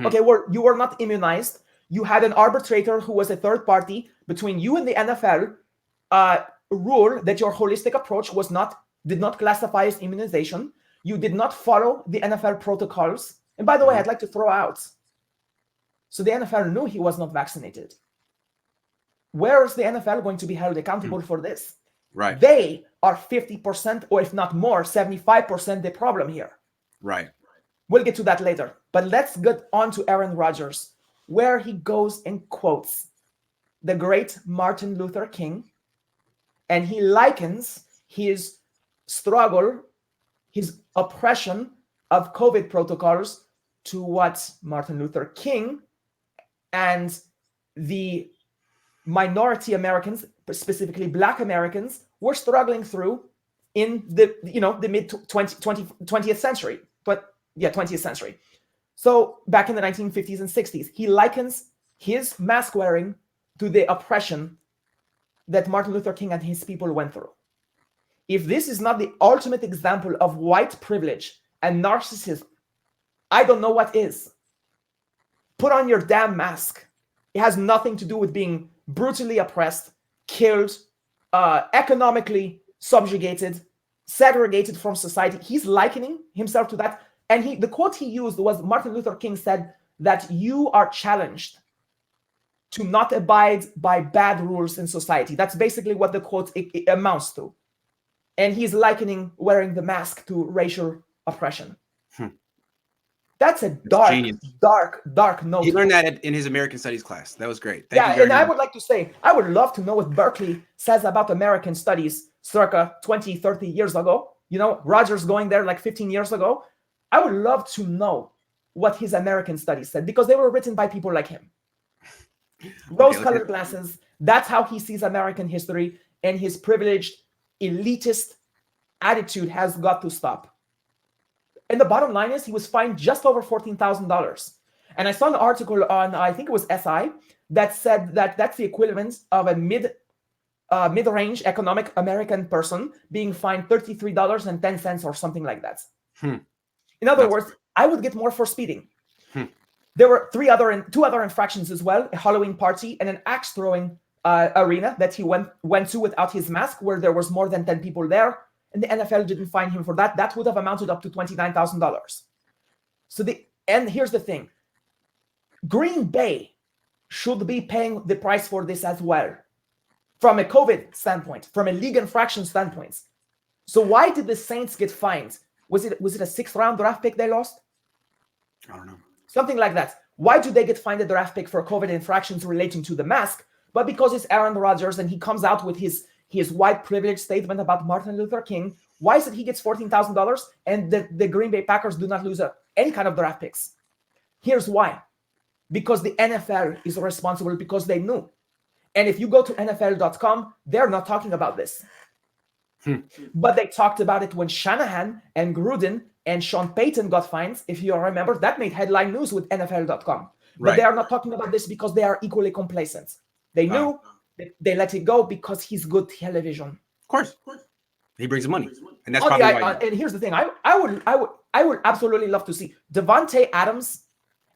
Okay, well, you were not immunized. You had an arbitrator who was a third party between you and the NFL rule that your holistic approach did not classify as immunization. You did not follow the NFL protocols. And by the way, I'd like to throw out. So the NFL knew he was not vaccinated. Where is the NFL going to be held accountable for this? Right. They are 50%, or if not more, 75% the problem here. Right. We'll get to that later. But let's get on to Aaron Rodgers, where he goes and quotes the great Martin Luther King, and he likens his struggle, his oppression of COVID protocols to what Martin Luther King and the minority Americans, specifically Black Americans, were struggling through in the mid 20th century. But yeah, 20th century. So back in the 1950s and 60s, he likens his mask wearing to the oppression that Martin Luther King and his people went through. If this is not the ultimate example of white privilege and narcissism, I don't know what is. Put on your damn mask. It has nothing to do with being brutally oppressed, killed, economically subjugated, segregated from society. He's likening himself to that. And the quote he used was Martin Luther King said that you are challenged to not abide by bad rules in society. That's basically what the quote it amounts to. And he's likening wearing the mask to racial oppression. That's a dark note. He learned that in his American Studies class. That was great. Thank you very much. I would like to say, I would love to know what Berkeley says about American studies circa 20, 30 years ago. You know, Rogers going there like 15 years ago. I would love to know what his American studies said, because they were written by people like him. Rose-colored glasses. That's how he sees American history, and his privileged, elitist attitude has got to stop. And the bottom line is he was fined just over $14,000. And I saw an article on, I think it was SI, that said that that's the equivalent of a mid-range economic American person being fined $33.10 or something like that. In other words, I would get more for speeding. There were two other infractions as well: a Halloween party and an axe throwing arena that he went to without his mask, where there was more than 10 people there. And the NFL didn't fine him for that. That would have amounted up to $29,000. And here's the thing. Green Bay should be paying the price for this as well, from a COVID standpoint, from a league infraction standpoint. So why did the Saints get fined? Was it a 6th-round draft pick they lost? I don't know. Something like that. Why do they get fined a draft pick for COVID infractions relating to the mask? But because it's Aaron Rodgers and he comes out with his white privilege statement about Martin Luther King, why is it he gets $14,000 and the Green Bay Packers do not lose any kind of draft picks? Here's why. Because the NFL is responsible, because they knew. And if you go to NFL.com, they're not talking about this. But they talked about it when Shanahan and Gruden and Sean Payton got fined. If you remember, that made headline news with NFL.com. But they are not talking about this because they are equally complacent. They knew. They let it go because he's good television. Of course. He brings money. And that's probably why. And here's the thing. I would absolutely love to see Devontae Adams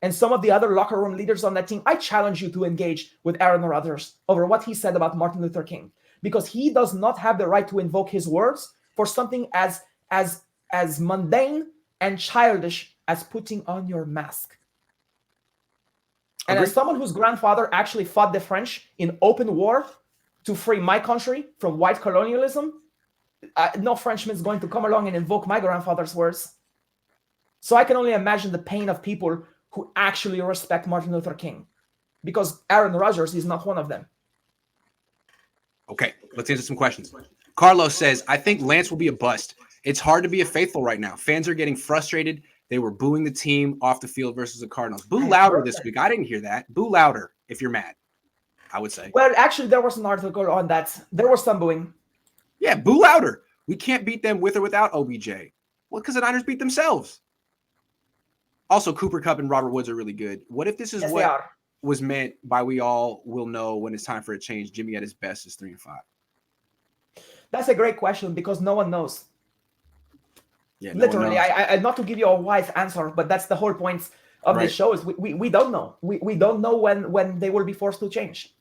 and some of the other locker room leaders on that team. I challenge you to engage with Aaron Rodgers over what he said about Martin Luther King, because he does not have the right to invoke his words for something as mundane and childish as putting on your mask. And as someone whose grandfather actually fought the French in open war to free my country from white colonialism, no Frenchman is going to come along and invoke my grandfather's words. So I can only imagine the pain of people who actually respect Martin Luther King, because Aaron Rodgers is not one of them. Okay, let's answer some questions. Carlos says, I think Lance will be a bust. It's hard to be a faithful right now. Fans are getting frustrated. They were booing the team off the field versus the Cardinals. Boo louder this week. I didn't hear that. Boo louder if you're mad, I would say. Well, actually, there was an article on that. There was some booing. Yeah, boo louder. We can't beat them with or without OBJ. Well, because the Niners beat themselves. Also, Cooper Kupp and Robert Woods are really good. What if this is what was meant by we all will know when it's time for a change? Jimmy at his best is 3-5. That's a great question because no one knows. Yeah, no one Literally, knows. I not to give you a wise answer, but that's the whole point of this Right. show is we don't know. We don't know when they will be forced to change.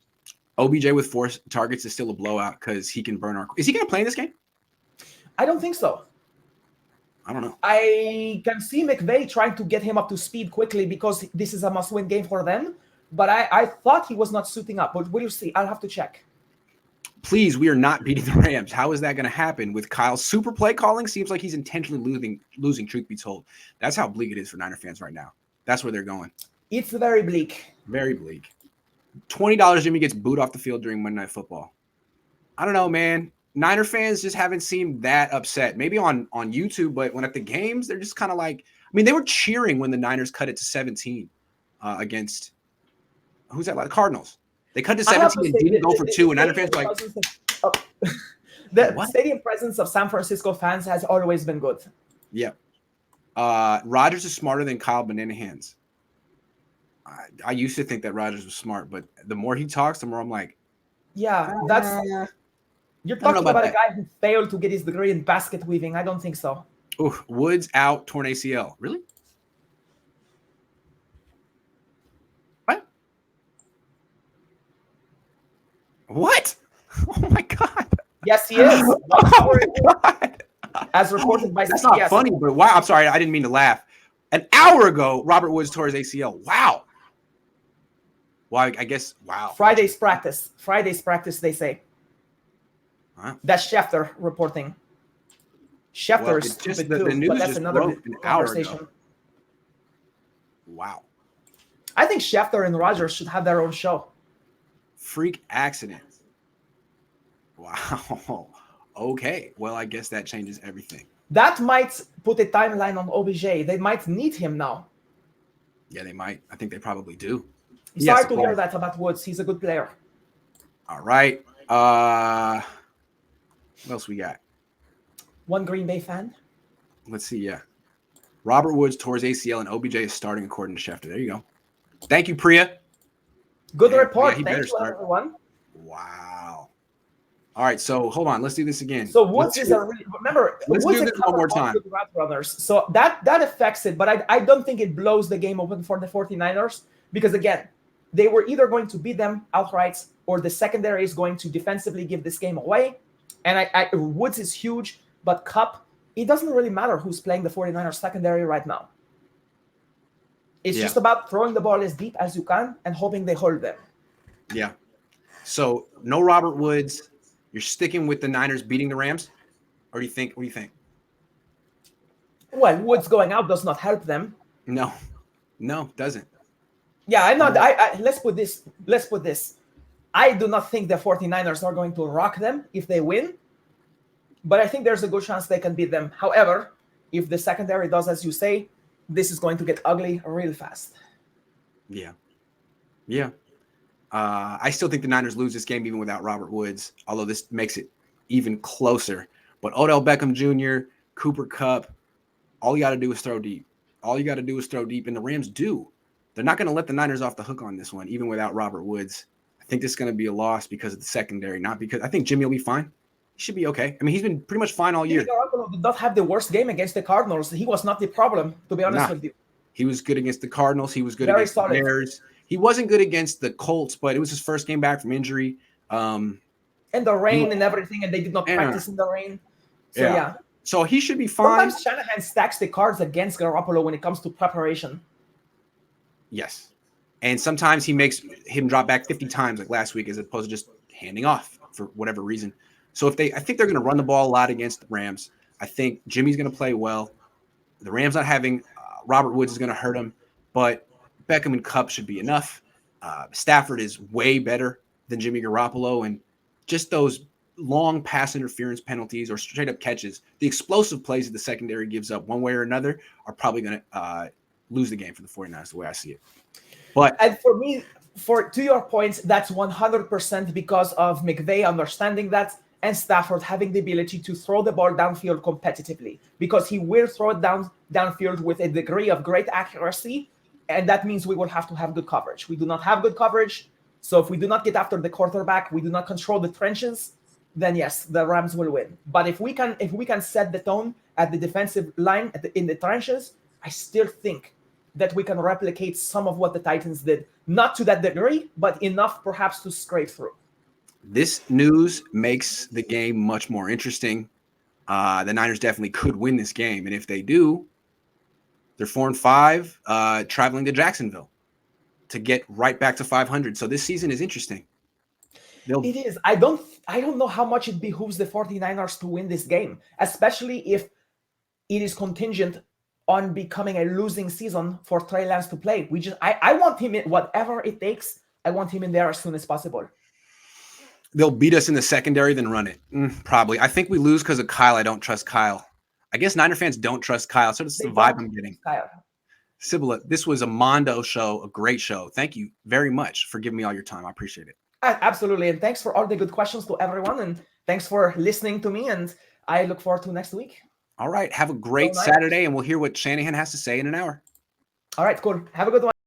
OBJ with 4 targets is still a blowout because he can burn our. Is he going to play in this game? I don't think so. I don't know. I can see McVay trying to get him up to speed quickly because this is a must-win game for them. But I thought he was not suiting up. But we'll see. I'll have to check. Please, we are not beating the Rams. How is that going to happen with Kyle's super play calling? Seems like he's intentionally losing, truth be told. That's how bleak it is for Niner fans right now. That's where they're going. It's very bleak. Very bleak. $20 Jimmy gets booed off the field during Monday Night Football. I don't know, man. Niner fans just haven't seemed that upset. Maybe on YouTube, but when at the games, they're just kind of like, I mean, they were cheering when the Niners cut it to 17 against, who's that? Cardinals. They cut to 17 and didn't go for 2, and Niner fans were like, the stadium presence of San Francisco fans has always been good. Yeah. Rodgers is smarter than Kyle Banana Hands. I used to think that Rodgers was smart, but the more he talks, the more I'm like, yeah, you're talking about a guy who failed to get his degree in basket weaving. I don't think so. Ooh, Woods out, torn ACL. Really? What? Oh my God. Yes, he is. Oh my God. As reported by That's CBS. not funny, but wow. I'm sorry. I didn't mean to laugh. An hour ago, Robert Woods tore his ACL. Wow. Well, I guess, wow. Friday's practice, they say. Huh? That's Schefter reporting. Schefter's just the news but that's just another broke an hour conversation. ago. Wow. I think Schefter and Rodgers should have their own show. Freak accident. Wow. Okay. Well, I guess that changes everything. That might put a timeline on OBJ. They might need him now. Yeah, they might. I think they probably do. Sorry to hear that about Woods. He's a good player. All right. What else we got? One Green Bay fan. Let's see. Yeah. Robert Woods tore his ACL and OBJ is starting according to Schefter. There you go. Thank you, Priya. Good report. Yeah, Thank you, everyone. Wow. All right, so hold on. Let's do this again. So Woods is remember. Let's Woods do this one more time. Route runners. So that affects it, but I don't think it blows the game open for the 49ers because again, they were either going to beat them outright or the secondary is going to defensively give this game away. And Woods is huge, but Kupp, it doesn't really matter who's playing the 49ers secondary right now. It's just about throwing the ball as deep as you can and hoping they hold them. Yeah. So no Robert Woods. You're sticking with the Niners beating the Rams? Or do you think? What do you think? Well, Woods going out does not help them. No, doesn't. Yeah, I'm not. Let's put this. I do not think the 49ers are going to rock them if they win, but I think there's a good chance they can beat them. However, if the secondary does as you say, this is going to get ugly real fast. Yeah. I still think the Niners lose this game even without Robert Woods, although this makes it even closer. But Odell Beckham Jr., Cooper Kupp, all you got to do is throw deep. And the Rams do. They're not going to let the Niners off the hook on this one, even without Robert Woods. I think this is going to be a loss because of the secondary, not because I think Jimmy will be fine. He should be okay. I mean, he's been pretty much fine all year. Garoppolo did not have the worst game against the Cardinals. He was not the problem, to be honest with you. He was good against the Cardinals. He was good against the Bears. He wasn't good against the Colts, but it was his first game back from injury. And the rain and everything, and they did not practice in the rain. So, yeah. So he should be fine. Sometimes Shanahan stacks the cards against Garoppolo when it comes to preparation. Yes. And sometimes he makes him drop back 50 times like last week as opposed to just handing off for whatever reason. So I think they're going to run the ball a lot against the Rams. I think Jimmy's going to play well. The Rams not having Robert Woods is going to hurt him, but Beckham and Kupp should be enough. Stafford is way better than Jimmy Garoppolo, and just those long pass interference penalties or straight up catches, the explosive plays that the secondary gives up one way or another are probably going to lose the game for the 49ers the way I see it. And for me, to your point, that's 100% because of McVay understanding that and Stafford having the ability to throw the ball downfield competitively, because he will throw it downfield with a degree of great accuracy, and that means we will have to have good coverage. We do not have good coverage, so if we do not get after the quarterback, we do not control the trenches, then yes, the Rams will win. But if we can set the tone at the defensive line in the trenches, I still think that we can replicate some of what the Titans did. Not to that degree, but enough perhaps to scrape through. This news makes the game much more interesting. The Niners definitely could win this game, and if they do, they're 4-5, traveling to Jacksonville to get right back to 500. So this season is interesting. It is. I don't know how much it behooves the 49ers to win this game, especially if it is contingent on becoming a losing season for Trey Lance to play. I want him in whatever it takes. I want him in there as soon as possible. They'll beat us in the secondary, then run it. Probably. I think we lose because of Kyle. I don't trust Kyle. I guess Niner fans don't trust Kyle. So that's the vibe I'm getting. Kyle. Sibila, this was a Mondo show, a great show. Thank you very much for giving me all your time. I appreciate it. Absolutely. And thanks for all the good questions to everyone. And thanks for listening to me. And I look forward to next week. All right. Have a great Saturday, and we'll hear what Shanahan has to say in an hour. All right, cool. Have a good one.